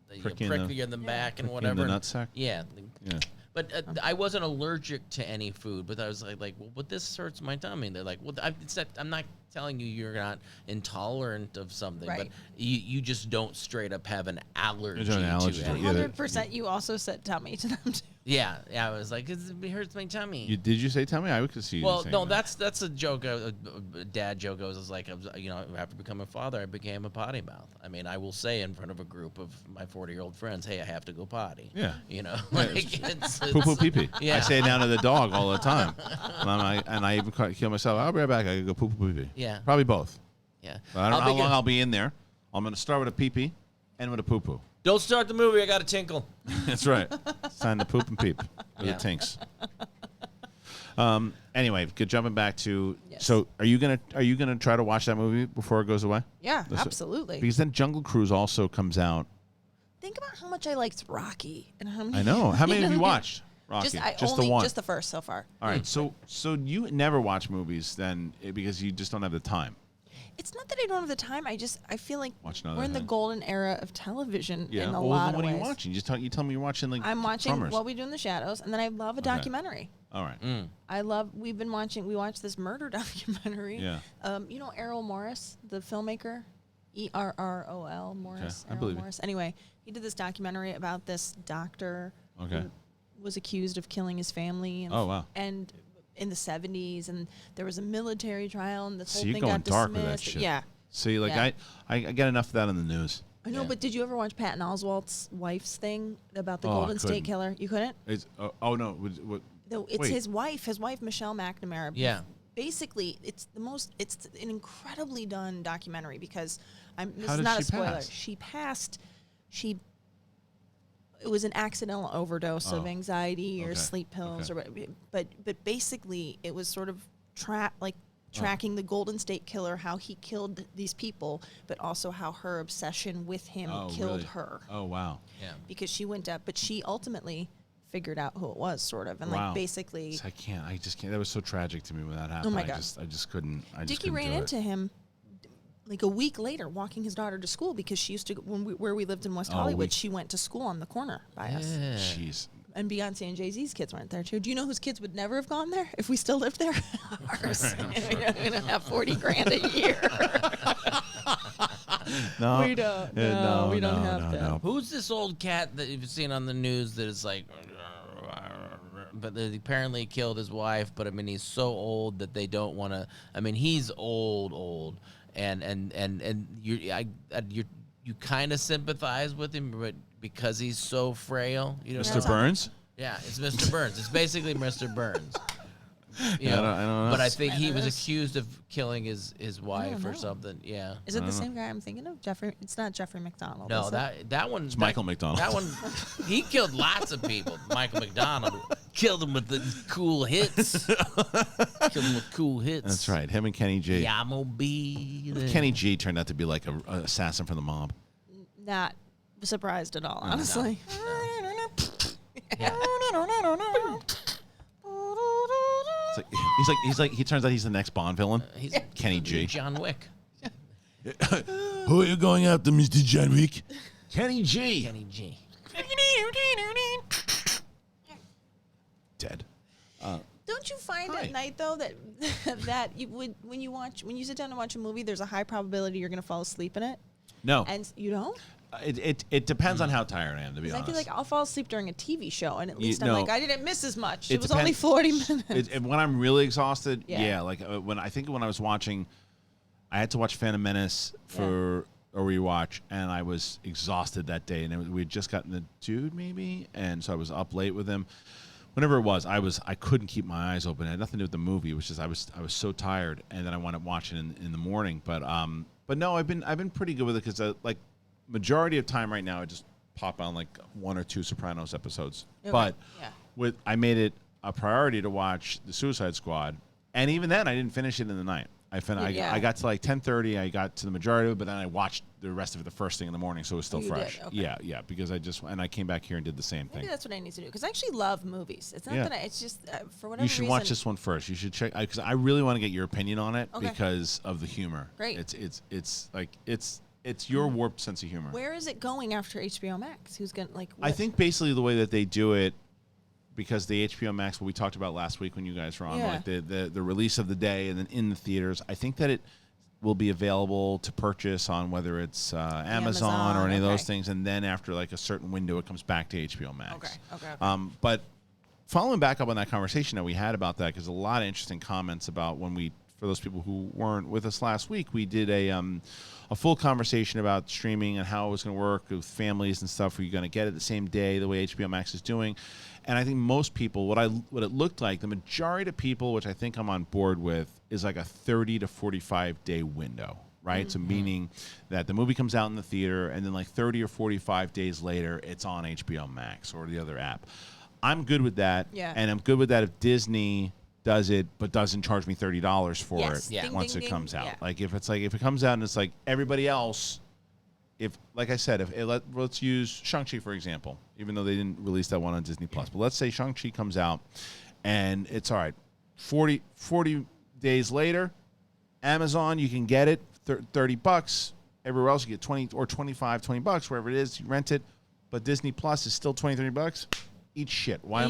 Speaker 2: they
Speaker 1: Prick
Speaker 2: prick
Speaker 1: you in
Speaker 2: you in the back and
Speaker 1: prick you in
Speaker 2: whatever.
Speaker 1: the nutsack?
Speaker 2: Yeah.
Speaker 1: Yeah.
Speaker 2: But I wasn't allergic to any food, but I was like, well, but this hurts my tummy. They're like, well, I'm not telling you you're not intolerant of something, but
Speaker 3: Right.
Speaker 2: you just don't straight up have an allergy
Speaker 1: There's an allergy
Speaker 2: to
Speaker 1: to it,
Speaker 2: anything.
Speaker 1: yeah.
Speaker 3: 100%. You also said tummy to them too.
Speaker 2: Yeah, I was like, it hurts my tummy.
Speaker 1: Did you say tummy? I could see you.
Speaker 2: Well,
Speaker 1: saying
Speaker 2: no,
Speaker 1: that.
Speaker 2: that's a joke. A dad joke. I was like, after becoming a father, I became a potty mouth. I mean, I will say in front of a group of my 40-year-old friends, "Hey, I have to go potty."
Speaker 1: Yeah.
Speaker 2: You know, like it's
Speaker 1: poo poo pee pee.
Speaker 2: Yeah.
Speaker 1: I say it down to the dog all the time, and I even kill myself. I'll be right back. I gotta go poo poo pee pee.
Speaker 2: Yeah.
Speaker 1: Probably both.
Speaker 2: Yeah.
Speaker 1: But I don't know how long I'll be in there. I'm gonna start with a pee pee, and with a poo poo.
Speaker 2: Don't start the movie. I got to tinkle.
Speaker 1: That's right. It's time to poop and peep with
Speaker 2: Yeah.
Speaker 1: the tinks. Anyway, jumping back to
Speaker 3: Yes.
Speaker 1: so are you gonna try to watch that movie before it goes away?
Speaker 3: Yeah,
Speaker 1: That's-
Speaker 3: absolutely.
Speaker 1: Because then Jungle Cruise also comes out.
Speaker 3: Think about how much I liked Rocky and how many.
Speaker 1: I know. How many have you watched? Rocky.
Speaker 3: Just
Speaker 1: the one.
Speaker 3: Just the first so far.
Speaker 1: All right. So you never watch movies then because you just don't have the time.
Speaker 3: It's not that I don't have the time. I feel like
Speaker 1: Watch another
Speaker 3: we're in the
Speaker 1: thing.
Speaker 3: golden era of television
Speaker 1: Yeah.
Speaker 3: in a
Speaker 1: Well,
Speaker 3: lot
Speaker 1: then
Speaker 3: of
Speaker 1: what
Speaker 3: ways.
Speaker 1: are you watching? You tell me you're watching like.
Speaker 3: I'm watching
Speaker 1: Tremors.
Speaker 3: What We Do in the Shadows, and then I love a documentary.
Speaker 1: All right.
Speaker 3: We watched this murder documentary.
Speaker 1: Yeah.
Speaker 3: You know Errol Morris, the filmmaker? ERROL Morris.
Speaker 1: I
Speaker 3: Errol
Speaker 1: believe you.
Speaker 3: Morris. Anyway, he did this documentary about this doctor
Speaker 1: Okay.
Speaker 3: who was accused of killing his family. And,
Speaker 1: Oh, wow.
Speaker 3: And in the 70s, and there was a military trial, and this
Speaker 1: So
Speaker 3: whole
Speaker 1: you're
Speaker 3: thing
Speaker 1: going
Speaker 3: got
Speaker 1: dark
Speaker 3: dismissed.
Speaker 1: with that shit.
Speaker 3: Yeah.
Speaker 1: See, like
Speaker 3: Yeah.
Speaker 1: I get enough of that in the news.
Speaker 3: I know, but did you ever watch Patton Oswalt's wife's thing about the
Speaker 1: Oh, I
Speaker 3: Golden State
Speaker 1: couldn't.
Speaker 3: Killer? You couldn't?
Speaker 1: It's oh no, what?
Speaker 3: No, it's
Speaker 1: Wait.
Speaker 3: his wife Michelle McNamara.
Speaker 2: Yeah.
Speaker 3: Basically, it's an incredibly done documentary because this
Speaker 1: How
Speaker 3: is
Speaker 1: did
Speaker 3: not
Speaker 1: she
Speaker 3: a spoiler.
Speaker 1: pass?
Speaker 3: She passed. It was an accidental overdose of anxiety or
Speaker 1: okay,
Speaker 3: sleep pills
Speaker 1: okay.
Speaker 3: but basically it was sort of tracking the Golden State Killer, how he killed these people, but also how her obsession with him killed
Speaker 1: really?
Speaker 3: her.
Speaker 1: Oh wow.
Speaker 2: Yeah.
Speaker 3: Because she went up, but she ultimately figured out who it was, sort of, and
Speaker 1: Wow.
Speaker 3: like basically.
Speaker 1: I just can't. That was so tragic to me when that happened.
Speaker 3: Oh my God.
Speaker 1: I just couldn't.
Speaker 3: Dickie ran into him like a week later, walking his daughter to school because she used to where we lived in West Hollywood. She went to school on the corner by us.
Speaker 1: Jeez.
Speaker 3: And Beyonce and Jay-Z's kids went there too. Do you know whose kids would never have gone there if we still lived there? Ours. We don't have $40,000 a year.
Speaker 1: No,
Speaker 3: We don't. No, we don't have that.
Speaker 1: no.
Speaker 2: Who's this old cat that you've seen on the news that is like, but that apparently killed his wife? But I mean, he's so old that they don't want to. I mean, he's old, and you kind of sympathize with him, but because he's so frail, you know.
Speaker 1: Mr. Burns.
Speaker 2: Yeah, it's Mr. Burns. It's basically Mr. Burns. You
Speaker 1: Yeah,
Speaker 2: know,
Speaker 1: I don't know.
Speaker 2: But I think he was
Speaker 3: Bananas.
Speaker 2: accused of killing his wife or
Speaker 3: know.
Speaker 2: something. Yeah.
Speaker 3: Is it the same guy I'm thinking of? Jeffrey? It's not Jeffrey McDonald.
Speaker 2: No,
Speaker 3: is it?
Speaker 2: that one.
Speaker 1: It's Michael McDonald.
Speaker 2: That one, he killed lots of people. Michael McDonald killed him with the cool hits. Killed him with cool hits.
Speaker 1: That's right. Him and Kenny G.
Speaker 2: Yeah, I'm gonna be there.
Speaker 1: Kenny G turned out to be like a assassin from the mob.
Speaker 3: Not surprised at all, honestly.
Speaker 2: Yeah.
Speaker 1: He turns out he's the next Bond villain.
Speaker 2: He's
Speaker 1: Kenny G.
Speaker 2: John Wick.
Speaker 1: Who are you going after, Mr. John Wick? Kenny G.
Speaker 2: Kenny G.
Speaker 1: Dead.
Speaker 3: Don't you find
Speaker 1: Hi.
Speaker 3: at night though that that you would when you sit down to watch a movie, there's a high probability you're gonna fall asleep in it,
Speaker 1: No.
Speaker 3: and you don't?
Speaker 1: It depends on how tired I am, to be
Speaker 3: 'Cause I
Speaker 1: honest.
Speaker 3: feel like I'll fall asleep during a TV show, and at least I'm
Speaker 1: no.
Speaker 3: like I didn't miss as much.
Speaker 1: It
Speaker 3: It was only
Speaker 1: depends.
Speaker 3: 40 minutes.
Speaker 1: When I'm really exhausted,
Speaker 3: Yeah.
Speaker 1: yeah, like when I was watching, I had to watch Phantom Menace for a rewatch, and I was exhausted that day, and we had just gotten the dude maybe, and so I was up late with him. Whenever it was, I couldn't keep my eyes open. It had nothing to do with the movie. It was just I was so tired, and then I wound up watching in the morning. But no, I've been pretty good with it because like majority of time right now, I just pop on like one or two Sopranos episodes.
Speaker 3: Okay.
Speaker 1: But
Speaker 3: Yeah.
Speaker 1: I made it a priority to watch the Suicide Squad, and even then I didn't finish it in the night.
Speaker 3: Yeah.
Speaker 1: I got to like 10:30. I got to the majority of it, but then I watched the rest of it the first thing in the morning, so it was still
Speaker 3: You
Speaker 1: fresh.
Speaker 3: did, okay.
Speaker 1: Yeah, because I came back here and did the same
Speaker 3: Maybe
Speaker 1: thing.
Speaker 3: that's what I need to do because I actually love movies. It's not
Speaker 1: Yeah.
Speaker 3: that it's just for whatever
Speaker 1: You should
Speaker 3: reason.
Speaker 1: watch this one first. You should check because I really want to get your opinion on it
Speaker 3: Okay.
Speaker 1: because of the humor.
Speaker 3: Great.
Speaker 1: It's your warped sense of humor.
Speaker 3: Where is it going after HBO Max? Who's gonna like?
Speaker 1: I
Speaker 3: what-
Speaker 1: think basically the way that they do it, because the HBO Max, what we talked about last week when you guys were on,
Speaker 3: Yeah.
Speaker 1: like the release of the day and then in the theaters, I think that it will be available to purchase on whether it's Amazon or any of those
Speaker 3: okay.
Speaker 1: things, and then after like a certain window, it comes back to HBO Max.
Speaker 3: Okay.
Speaker 1: But following back up on that conversation that we had about that, because a lot of interesting comments about for those people who weren't with us last week, we did a full conversation about streaming and how it was going to work with families and stuff. Were you going to get it the same day the way HBO Max is doing? And I think most people, what it looked like, the majority of people, which I think I'm on board with, is like a 30 to 45 day window, right? So meaning that the movie comes out in the theater, and then like 30 or 45 days later, it's on HBO Max or the other app. I'm good with that,
Speaker 3: Yeah.
Speaker 1: and I'm good with that if Disney does it but doesn't charge me $30 for
Speaker 3: Yes.
Speaker 1: it
Speaker 2: Yeah.
Speaker 3: Ding,
Speaker 1: once
Speaker 3: ding,
Speaker 1: it
Speaker 3: ding.
Speaker 1: comes out.
Speaker 3: Yeah.
Speaker 1: Like if it comes out and it's like everybody else, if like I said, let's use Shang-Chi for example, even though they didn't release that one on Disney Plus, but let's say Shang-Chi comes out and it's all right, 40 days later, Amazon you can get it $30. Everywhere else you get 20 or 25, $20, wherever it is, you rent it. But Disney Plus is still $20-$30. Eat shit. Why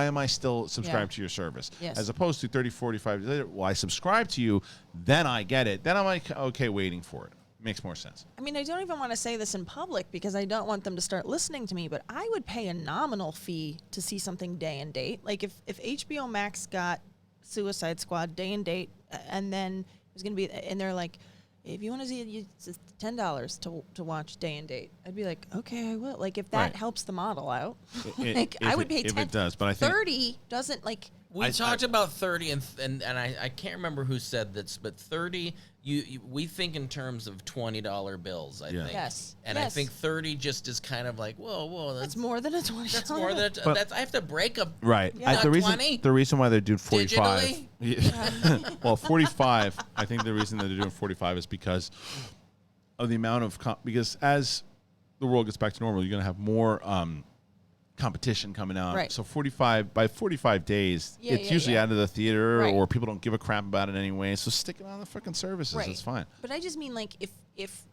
Speaker 1: am I still subscribed to your service?
Speaker 3: Yes.
Speaker 1: As opposed to 30, 45 days later, well, I subscribe to you, then I get it. Then I'm like, okay, waiting for it. Makes more sense.
Speaker 3: I mean, I don't even want to say this in public because I don't want them to start listening to me, but I would pay a nominal fee to see something day and date. Like if HBO Max got Suicide Squad day and date, and then it was going to be, and they're like, if you want to see it, it's $10 to watch Day and Date. I'd be like, okay, I will. Like, if that helps the model out, like, I would pay 10.
Speaker 1: If it does, but I think
Speaker 3: 30 doesn't, like.
Speaker 2: We talked about 30, and I can't remember who said this, but 30, we think in terms of $20 bills, I think.
Speaker 3: Yes.
Speaker 2: And I think 30 just is kind of like, whoa,
Speaker 3: That's more than a $20.
Speaker 2: That's more than I have to break up.
Speaker 1: Right.
Speaker 3: Yeah.
Speaker 1: The reason why they're doing 45.
Speaker 2: Digitally?
Speaker 1: Well, 45. I think the reason that they're doing 45 is because of the amount of because as the world gets back to normal, you're going to have more competition coming out.
Speaker 3: Right.
Speaker 1: So 45 days, it's usually out of the theater, or people don't give a crap about it anyway. So stick it on the freaking services.
Speaker 3: Right.
Speaker 1: It's fine.
Speaker 3: But I just mean, like, if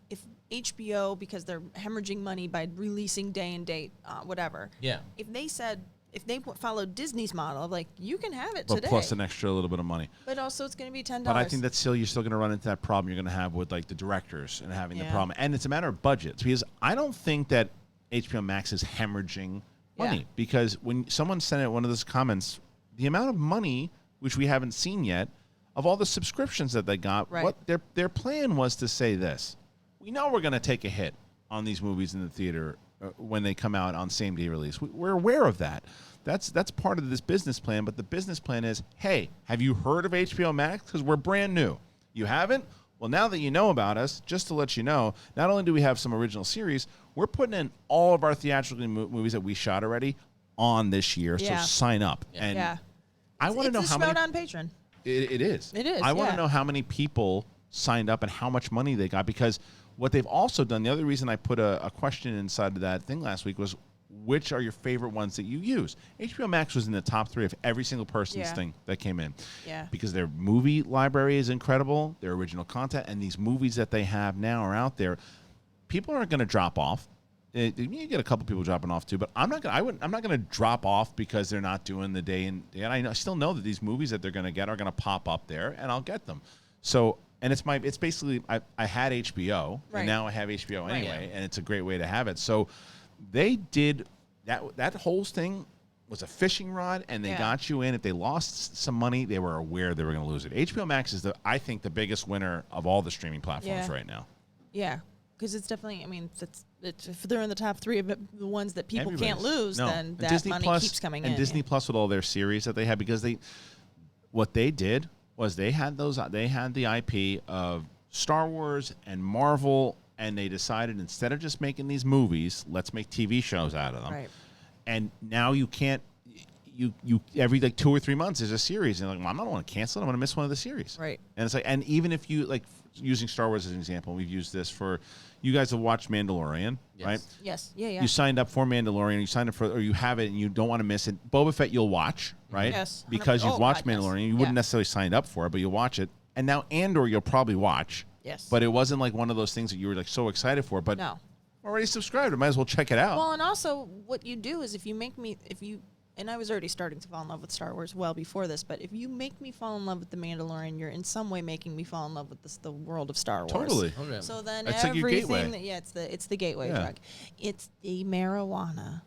Speaker 3: HBO, because they're hemorrhaging money by releasing Day and Date, whatever.
Speaker 2: Yeah.
Speaker 3: If they followed Disney's model of, like, you can have it
Speaker 1: But
Speaker 3: today.
Speaker 1: plus an extra little bit of money.
Speaker 3: But also it's going to be $10.
Speaker 1: But I think that you're still going to run into that problem you're going to have with, like, the directors and having the problem. And it's a matter of budgets, because I don't think that HBO Max is hemorrhaging money, because when someone sent out one of those comments, the amount of money, which we haven't seen yet, of all the subscriptions that they got, what their plan was to say this: we know we're going to take a hit on these movies in the theater when they come out on same day release. We're aware of that. That's part of this business plan. But the business plan is, hey, have you heard of HBO Max? Because we're brand new. You haven't? Well, now that you know about us, just to let you know, not only do we have some original series, we're putting in all of our theatrical movies that we shot already on this year. So sign up. And I want to know how many.
Speaker 3: on Patreon.
Speaker 1: It is.
Speaker 3: It is.
Speaker 1: I want to know how many people signed up and how much money they got, because what they've also done, the other reason I put a question inside of that thing last week was, which are your favorite ones that you use? HBO Max was in the top 3 of every single person's thing that came in. Yeah. Because their movie library is incredible, their original content, and these movies that they have now are out there. People aren't going to drop off. You get a couple people dropping off too, but I'm not going to drop off because they're not doing the day and day. And I still know that these movies that they're going to get are going to pop up there, and I'll get them. So, and it's basically I had HBO, and now I have HBO anyway, and it's a great way to have it. So they did that whole thing was a fishing rod, and they got you in. If they lost some money, they were aware they were going to lose it. HBO Max is I think the biggest winner of all the streaming platforms right now.
Speaker 3: Yeah, because it's definitely. I mean, if they're in the top 3 of the ones that people can't lose, then that
Speaker 1: Disney
Speaker 3: money
Speaker 1: Plus,
Speaker 3: keeps coming
Speaker 1: and
Speaker 3: in.
Speaker 1: And Disney Plus with all their series that they had, because what they did was they had the IP of Star Wars and Marvel. And they decided, instead of just making these movies, let's make TV shows out of them. Right. And now you can't. You every like 2 or 3 months there's a series, and you're like, well, I don't want to cancel it. I'm going to miss one of the series. Right. And it's like, and even if you like using Star Wars as an example, we've used this for you guys have watched Mandalorian, right?
Speaker 3: Yes. Yeah.
Speaker 1: You signed up for Mandalorian. You signed up for, or you have it, and you don't want to miss it. Boba Fett, you'll watch, right? Yes. Because you've watched Mandalorian. You wouldn't necessarily sign up for it, but you watch it. And now Andor, you'll probably watch.
Speaker 3: Yes.
Speaker 1: But it wasn't like one of those things that you were like so excited for. But already subscribed. I might as well check it out.
Speaker 3: Well, and also what you do is and I was already starting to fall in love with Star Wars well before this, but if you make me fall in love with The Mandalorian, you're in some way making me fall in love with the world of Star Wars.
Speaker 1: Totally.
Speaker 3: Okay. So then
Speaker 1: it's everything,
Speaker 3: like it's the gateway drug. It's the marijuana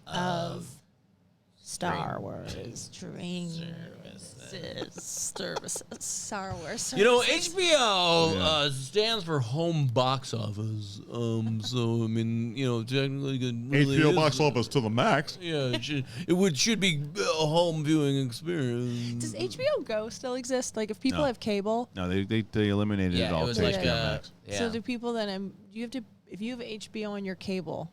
Speaker 3: of Star Wars services. Star Wars services.
Speaker 2: You know, HBO stands for home box office. So I mean, you know, technically, really
Speaker 1: HBO box office to the max.
Speaker 2: Yeah, it should be a home viewing experience.
Speaker 3: Does HBO Go still exist? Like, if people have cable?
Speaker 1: No, they eliminated it all.
Speaker 2: It was like
Speaker 1: Max.
Speaker 3: So do people then? You have to, if you have HBO on your cable,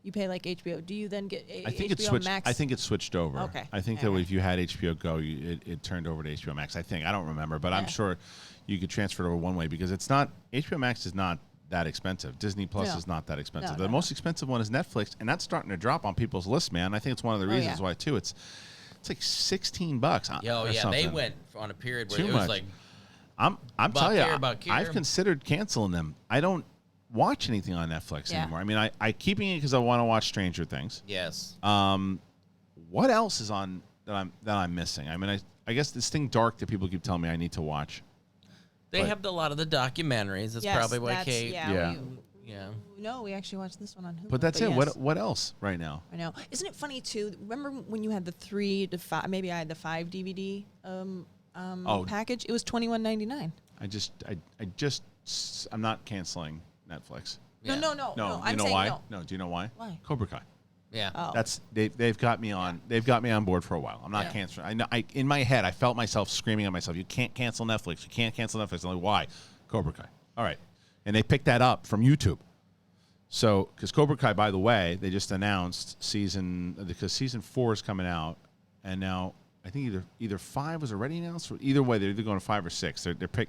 Speaker 3: you pay like HBO. Do you then get HBO Max?
Speaker 1: I think it's switched over.
Speaker 3: Okay.
Speaker 1: I think that if you had HBO Go, it turned over to HBO Max. I think. I don't remember, but I'm sure you could transfer it over one way, because it's not HBO Max is not that expensive. Disney Plus is not that expensive. The most expensive one is Netflix, and that's starting to drop on people's lists, man. I think it's one of the reasons why too. It's like $16.
Speaker 2: They went on a period where
Speaker 1: Too
Speaker 2: it was
Speaker 1: much.
Speaker 2: like.
Speaker 1: I'm telling you,
Speaker 2: I've
Speaker 1: considered canceling them. I don't watch anything on Netflix anymore. I mean, I keeping it because I want to watch Stranger Things.
Speaker 2: Yes.
Speaker 1: What else is on that I'm missing? I mean, I guess this thing Dark that people keep telling me I need to watch.
Speaker 2: They have a lot of the documentaries. That's probably why Kate.
Speaker 3: No, we actually watched this one on Hulu.
Speaker 1: But that's it. Yes. What else right now?
Speaker 3: I know. Isn't it funny too? Remember when you had the 3 to 5? Maybe I had the 5 DVD package. It was $21.99.
Speaker 1: I just I'm not canceling Netflix.
Speaker 3: No,
Speaker 2: Yeah.
Speaker 3: no, no,
Speaker 1: No,
Speaker 3: no.
Speaker 1: you
Speaker 3: I'm
Speaker 1: know
Speaker 3: saying
Speaker 1: why?
Speaker 3: no.
Speaker 1: No, do you know why?
Speaker 3: Why?
Speaker 1: Cobra Kai.
Speaker 2: Yeah.
Speaker 3: Oh.
Speaker 1: They've got me on. They've got me on board for a while. I'm not
Speaker 2: Yeah.
Speaker 1: canceling. I know. In my head, I felt myself screaming at myself. You can't cancel Netflix. You can't cancel Netflix. I'm like, why? Cobra Kai. All right, and they picked that up from YouTube. So, because Cobra Kai, by the way, they just announced because season 4 is coming out, and now I think either 5 was already announced. Or either way, they're either going to 5 or 6.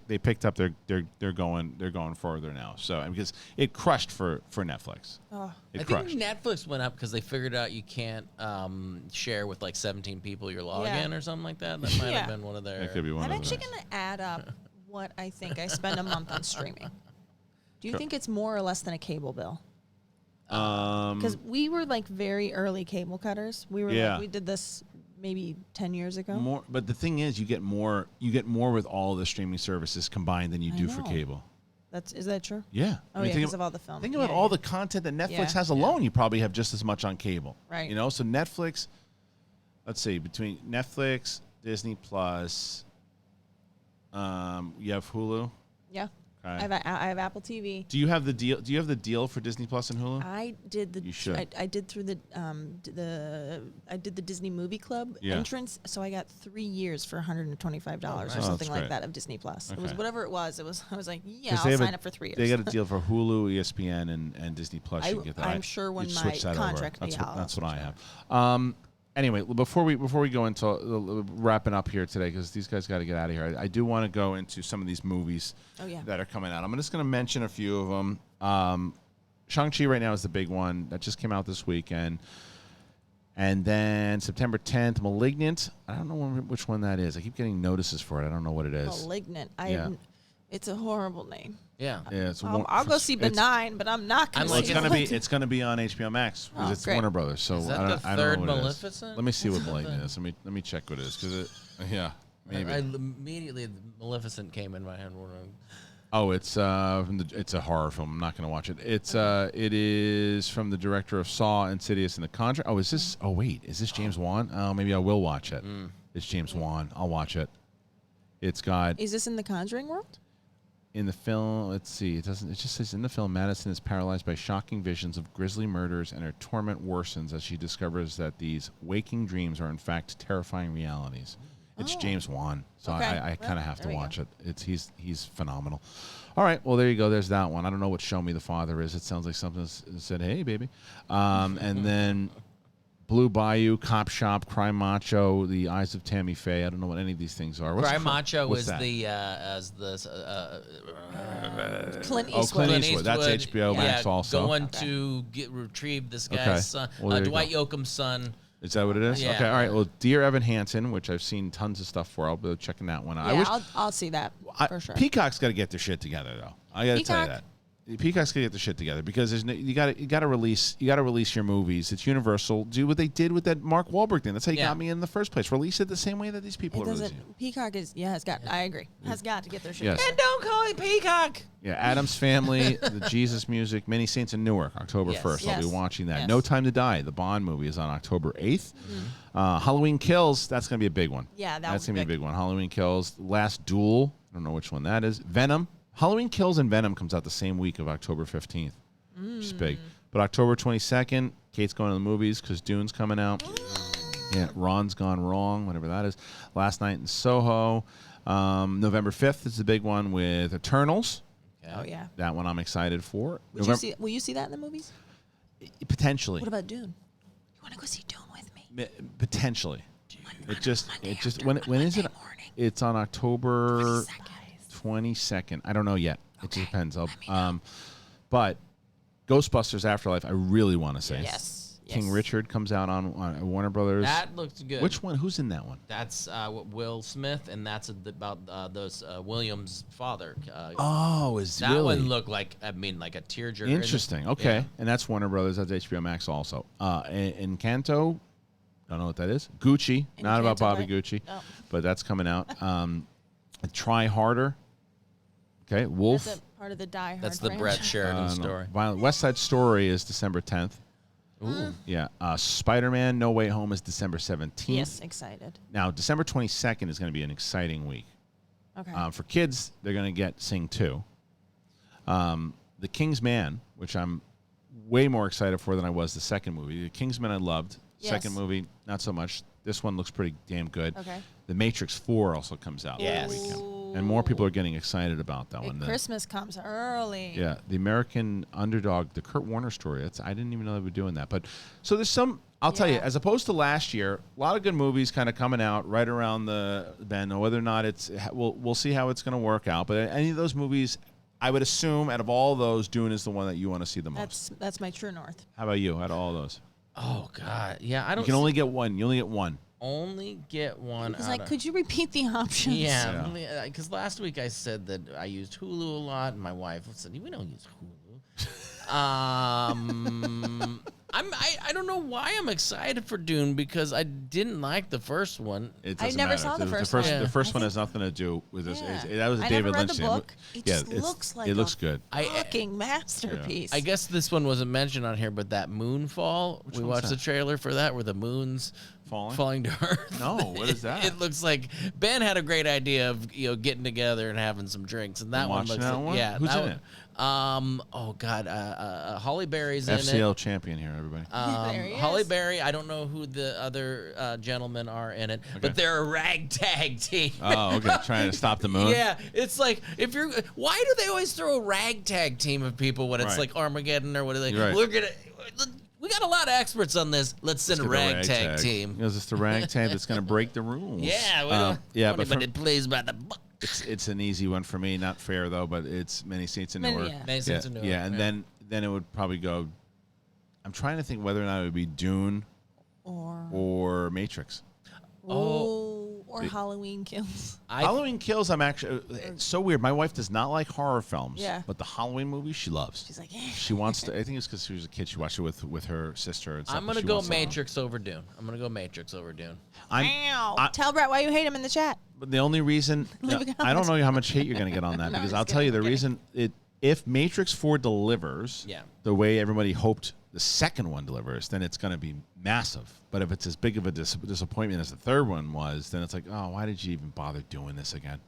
Speaker 1: They picked up. They're going further now. So because it crushed for Netflix.
Speaker 3: Oh.
Speaker 1: It
Speaker 2: I
Speaker 1: crushed.
Speaker 2: think Netflix went up because they figured out you can't share with like 17 people your login or something like that. That might have been one of their.
Speaker 1: That could be one
Speaker 3: I'm
Speaker 1: of
Speaker 3: actually
Speaker 1: those.
Speaker 3: going to add up what I think I spend a month on streaming. Do you think it's more or less than a cable bill? Because we were like very early cable cutters. We were
Speaker 1: Yeah.
Speaker 3: like, we did this maybe 10 years ago.
Speaker 1: More, but the thing is, you get more with all the streaming services combined than you do for
Speaker 3: know.
Speaker 1: cable.
Speaker 3: Is that true?
Speaker 1: Yeah.
Speaker 3: Oh, yeah, because of all the film.
Speaker 1: Think about
Speaker 3: Yeah,
Speaker 1: all
Speaker 3: yeah.
Speaker 1: the content that Netflix
Speaker 3: Yeah.
Speaker 1: has alone. You probably have just as much on cable.
Speaker 3: Right.
Speaker 1: You know, so Netflix. Let's see, between Netflix, Disney Plus, you have Hulu.
Speaker 3: Yeah.
Speaker 1: Okay.
Speaker 3: I have Apple TV.
Speaker 1: Do you have the deal? Do you have the deal for Disney Plus and Hulu?
Speaker 3: I did the.
Speaker 1: You should.
Speaker 3: I did through I did the Disney Movie Club
Speaker 1: Yeah.
Speaker 3: entrance, so I got 3 years for $125
Speaker 2: nice.
Speaker 3: or
Speaker 1: Oh,
Speaker 3: something
Speaker 1: that's
Speaker 3: like
Speaker 1: great.
Speaker 3: that of Disney Plus. It was
Speaker 1: Okay.
Speaker 3: whatever it was. I was like, yeah,
Speaker 1: 'Cause
Speaker 3: I'll
Speaker 1: they have
Speaker 3: sign up for 3 years.
Speaker 1: They got a deal for Hulu, ESPN, and Disney Plus. You can get that.
Speaker 3: I'm sure when
Speaker 1: you'd
Speaker 3: my
Speaker 1: switch that over.
Speaker 3: contract-
Speaker 1: That's
Speaker 3: yeah,
Speaker 1: what,
Speaker 3: I'll
Speaker 1: that's what I
Speaker 3: switch
Speaker 1: have. Anyway, before we go into wrapping up here today, because these guys got to get out of here, I do want to go into some of these movies
Speaker 3: Oh, yeah.
Speaker 1: that are coming out. I'm just going to mention a few of them. Shang-Chi right now is the big one that just came out this weekend. And then September 10th, Malignant. I don't know which one that is. I keep getting notices for it. I don't know what it is.
Speaker 3: Malignant.
Speaker 1: Yeah.
Speaker 3: It's a horrible name.
Speaker 2: Yeah.
Speaker 1: Yeah, it's
Speaker 3: I'll go see Benign, but I'm not going
Speaker 2: I'm
Speaker 3: to
Speaker 2: like,
Speaker 3: see
Speaker 1: It's gonna be on HBO Max because
Speaker 3: Oh,
Speaker 1: it's
Speaker 3: great.
Speaker 1: Warner Brothers. So
Speaker 2: Is that
Speaker 1: I
Speaker 2: the
Speaker 1: don't
Speaker 2: third
Speaker 1: know what it is.
Speaker 2: Maleficent?
Speaker 1: Let me see what
Speaker 2: Is that
Speaker 1: Malignant
Speaker 2: the-
Speaker 1: is. Let me check what it is because maybe.
Speaker 2: I immediately Maleficent came in my head.
Speaker 1: Oh, it's it's a horror film. I'm not going to watch it. It is from the director of Saw, Insidious, and The Conjuring. Oh, is this? Oh, wait, is this James Wan? Oh, maybe I will watch it. It's James Wan. I'll watch it. It's got
Speaker 3: Is this in the Conjuring world?
Speaker 1: in the film. Let's see. It doesn't. It just says in the film, Madison is paralyzed by shocking visions of grisly murders, and her torment worsens as she discovers that these waking dreams are in fact terrifying realities. It's
Speaker 3: Oh.
Speaker 1: James Wan, so
Speaker 3: Okay.
Speaker 1: I kind
Speaker 3: Well,
Speaker 1: of have to
Speaker 3: there we
Speaker 1: watch
Speaker 3: go.
Speaker 1: it. He's phenomenal. All right, well there you go. There's that one. I don't know what Show Me the Father is. It sounds like something that said, "Hey, baby," and then Blue Bayou, Cop Shop, Cry Macho, The Eyes of Tammy Faye. I don't know what any of these things are.
Speaker 2: Cry Macho
Speaker 1: what's
Speaker 2: is
Speaker 1: that?
Speaker 3: Clint
Speaker 1: Oh,
Speaker 3: Eastwood.
Speaker 1: Clint Eastwood. That's HBO Max also.
Speaker 2: Going
Speaker 3: Okay.
Speaker 2: to retrieve this guy's
Speaker 1: Okay.
Speaker 2: son,
Speaker 1: Well, there you
Speaker 2: Dwight
Speaker 1: go.
Speaker 2: Yoakam's son.
Speaker 1: Is that what it is?
Speaker 2: Yeah.
Speaker 1: Okay, all right. Well, Dear Evan Hansen, which I've seen tons of stuff for. I'll be checking that one out.
Speaker 3: Yeah,
Speaker 1: I wish
Speaker 3: I'll see that for sure.
Speaker 1: Peacock's got to get their shit together, though. I got to tell you
Speaker 3: Peacock?
Speaker 1: that. Peacock's got to get their shit together because there's you got to release your movies. It's Universal. Do what they did with that Mark Wahlberg thing. That's how you
Speaker 2: Yeah.
Speaker 1: got me in the first place. Release it the same way that these people
Speaker 3: It
Speaker 1: are
Speaker 3: doesn't.
Speaker 1: releasing.
Speaker 3: Peacock is has got. I agree. Has got to get their shit.
Speaker 1: Yes.
Speaker 3: together.
Speaker 2: And don't call it Peacock.
Speaker 1: Yeah, Adam's Family, the Jesus Music, Many Saints in Newark, October
Speaker 2: Yes.
Speaker 1: 1st. I'll be
Speaker 3: Yes.
Speaker 1: watching that.
Speaker 3: Yes.
Speaker 1: No Time to Die, the Bond movie, is on October 8th. Halloween Kills, that's going to be a big one.
Speaker 3: Yeah,
Speaker 1: that's going to be a big one. Halloween Kills, Last Duel, I don't know which one that is. Venom. Halloween Kills and Venom comes out the same week of October 15th, which is big. But October 22nd, Kate's going to the movies because Dune's coming out. Yeah, Ron's Gone Wrong, whatever that is. Last Night in Soho. November 5th is the big one with Eternals.
Speaker 3: Oh yeah.
Speaker 1: That one I'm excited for.
Speaker 3: Will you see that in the movies?
Speaker 1: Potentially.
Speaker 3: What about Dune? You want to go see Dune with me?
Speaker 1: Potentially. It just when is it? It's on October 22nd. I don't know yet. It just depends. But Ghostbusters Afterlife, I really want to say.
Speaker 3: Yes.
Speaker 1: King
Speaker 3: yes.
Speaker 1: Richard comes out on Warner Brothers.
Speaker 2: That looks good.
Speaker 1: Which one? Who's in that one?
Speaker 2: That's Will Smith, and that's about those Williams' father.
Speaker 1: Oh, is
Speaker 2: that
Speaker 1: really?
Speaker 2: one looked like a tearjerker.
Speaker 1: Interesting. Okay,
Speaker 2: Yeah.
Speaker 1: and that's Warner Brothers. That's HBO Max also. Encanto, don't know what that is. Gucci, not about
Speaker 3: Encanto,
Speaker 1: Bobby
Speaker 3: right?
Speaker 1: Gucci,
Speaker 3: Oh.
Speaker 1: but that's coming out. Try Harder. Okay, Wolf.
Speaker 3: That's a part of the Die Hard.
Speaker 2: That's the
Speaker 3: franchise.
Speaker 2: Brett Sheridan
Speaker 1: No.
Speaker 2: story.
Speaker 1: Violent West Side Story is December 10th.
Speaker 2: Ooh.
Speaker 1: Yeah. Spider-Man No Way Home is December 17th.
Speaker 3: Yes, excited.
Speaker 1: Now, December 22nd is going to be an exciting week.
Speaker 3: Okay.
Speaker 1: For kids, they're going to get Sing 2. The King's Man, which I'm way more excited for than I was the second movie. The King's Man I loved.
Speaker 3: Yes.
Speaker 1: Second movie, not so much. This one looks pretty damn good.
Speaker 3: Okay.
Speaker 1: The Matrix 4 also comes out
Speaker 2: Yes.
Speaker 1: this weekend. And more people are getting excited about that one.
Speaker 3: Christmas comes early.
Speaker 1: Yeah, the American Underdog, the Kurt Warner story. I didn't even know they were doing that. But so there's some. I'll tell you,
Speaker 3: Yeah.
Speaker 1: as opposed to last year, a lot of good movies kind of coming out right around the bend. Whether or not we'll see how it's going to work out. But any of those movies, I would assume out of all those, Dune is the one that you want to see the most.
Speaker 3: That's my true north.
Speaker 1: How about you? Out of all those,
Speaker 2: Oh God, yeah. I don't.
Speaker 1: you can only get one. You only get one.
Speaker 2: only get one.
Speaker 3: He's
Speaker 2: out
Speaker 3: like,
Speaker 2: of-
Speaker 3: could you repeat the options?
Speaker 2: Yeah, because last week I said that I used Hulu a lot, and my wife said we don't use Hulu. I don't know why I'm excited for Dune because I didn't like the first one.
Speaker 1: It
Speaker 3: I
Speaker 1: doesn't
Speaker 3: never
Speaker 1: matter.
Speaker 3: saw the first
Speaker 2: one.
Speaker 1: The first
Speaker 3: I
Speaker 1: one
Speaker 3: think-
Speaker 1: has nothing to do with this.
Speaker 3: Yeah.
Speaker 1: That was a
Speaker 3: I
Speaker 1: David
Speaker 3: never read
Speaker 1: Lynch
Speaker 3: the
Speaker 1: thing.
Speaker 3: book. It just looks like
Speaker 1: it looks
Speaker 3: a
Speaker 1: good.
Speaker 3: fucking masterpiece.
Speaker 2: I guess this one wasn't mentioned on here, but that Moonfall, we
Speaker 1: one's
Speaker 2: watched the
Speaker 1: that?
Speaker 2: trailer for that where the moon's falling to Earth.
Speaker 1: No, what is that?
Speaker 2: It looks like Ben had a great idea of getting together and having some drinks, and that one
Speaker 1: watching
Speaker 2: looks
Speaker 1: that
Speaker 2: like
Speaker 1: one?
Speaker 2: yeah.
Speaker 1: Who's
Speaker 2: that
Speaker 1: in
Speaker 2: one,
Speaker 1: it?
Speaker 2: Oh God, Holly Berry's in it.
Speaker 1: FCL champion here, everybody.
Speaker 3: There he
Speaker 2: Holly
Speaker 3: is.
Speaker 2: Berry. I don't know who the other gentlemen are in it, but they're a ragtag team.
Speaker 1: Oh, okay. Trying to stop the moon.
Speaker 2: Yeah, it's like if you're. Why do they always throw a ragtag team of people when it's
Speaker 1: Right.
Speaker 2: like Armageddon or what are they?
Speaker 1: Right.
Speaker 2: We got a lot of experts on this. Let's send a ragtag team.
Speaker 1: It's just a ragtag that's going to break the rules.
Speaker 2: Yeah, we don't.
Speaker 1: yeah, but
Speaker 2: it plays by the book.
Speaker 1: it's an easy one for me. Not fair though, but it's Many Saints in
Speaker 3: Many-
Speaker 1: Newark.
Speaker 3: yeah.
Speaker 2: Many Saints in Newark,
Speaker 1: yeah, and
Speaker 2: yeah.
Speaker 1: then it would probably go. I'm trying to think whether or not it would be Dune or Matrix.
Speaker 3: or Halloween Kills.
Speaker 1: Halloween Kills. I'm actually. It's so weird. My wife does not like horror films.
Speaker 3: Yeah.
Speaker 1: But the Halloween movies she loves.
Speaker 3: She's like,
Speaker 1: She wants to. I think it's because she was a kid. She watched it with her sister. And stuff,
Speaker 2: I'm
Speaker 1: but
Speaker 2: gonna
Speaker 1: she
Speaker 2: go
Speaker 1: wants to-
Speaker 2: Matrix over Dune.
Speaker 3: Ow. Tell Brett why you hate him in the chat.
Speaker 1: But the only reason
Speaker 3: Leave a
Speaker 1: I don't
Speaker 3: comment.
Speaker 1: know how much hate you're going to get on that
Speaker 3: No,
Speaker 1: because
Speaker 3: I'm
Speaker 1: I'll
Speaker 3: just
Speaker 1: tell you
Speaker 3: kidding,
Speaker 1: the
Speaker 3: I'm
Speaker 1: reason if Matrix 4 delivers
Speaker 2: Yeah.
Speaker 1: the way everybody hoped the second one delivers, then it's going to be massive. But if it's as big of a disappointment as the third one was, then it's like, oh, why did you even bother doing this again?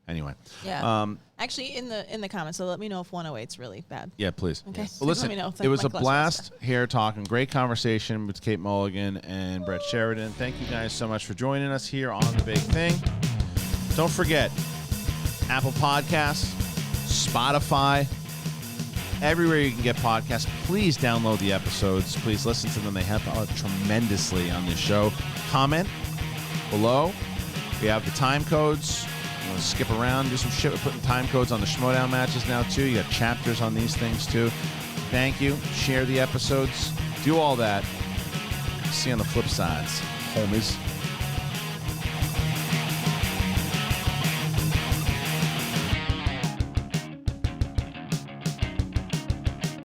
Speaker 1: Anyway,
Speaker 3: Yeah. Actually, in the comments, so let me know if 108's really bad.
Speaker 1: yeah, please.
Speaker 3: Okay.
Speaker 1: Well,
Speaker 3: Let
Speaker 1: listen,
Speaker 3: me know if
Speaker 1: it was
Speaker 3: my
Speaker 1: a
Speaker 3: cholesterol's
Speaker 1: blast here talking. Great conversation with Kate Mulligan and Brett Sheridan. Thank you guys so much for joining us here on The Big Thing. Don't forget, Apple Podcasts, Spotify, everywhere you can get podcasts. Please download the episodes. Please listen to them. They help out tremendously on this show. Comment below. We have the time codes. You want to skip around, do some shit. We're putting time codes on the Schmodown matches now, too. You got chapters on these things, too. Thank you. Share the episodes. Do all that. See you on the flip sides, homies.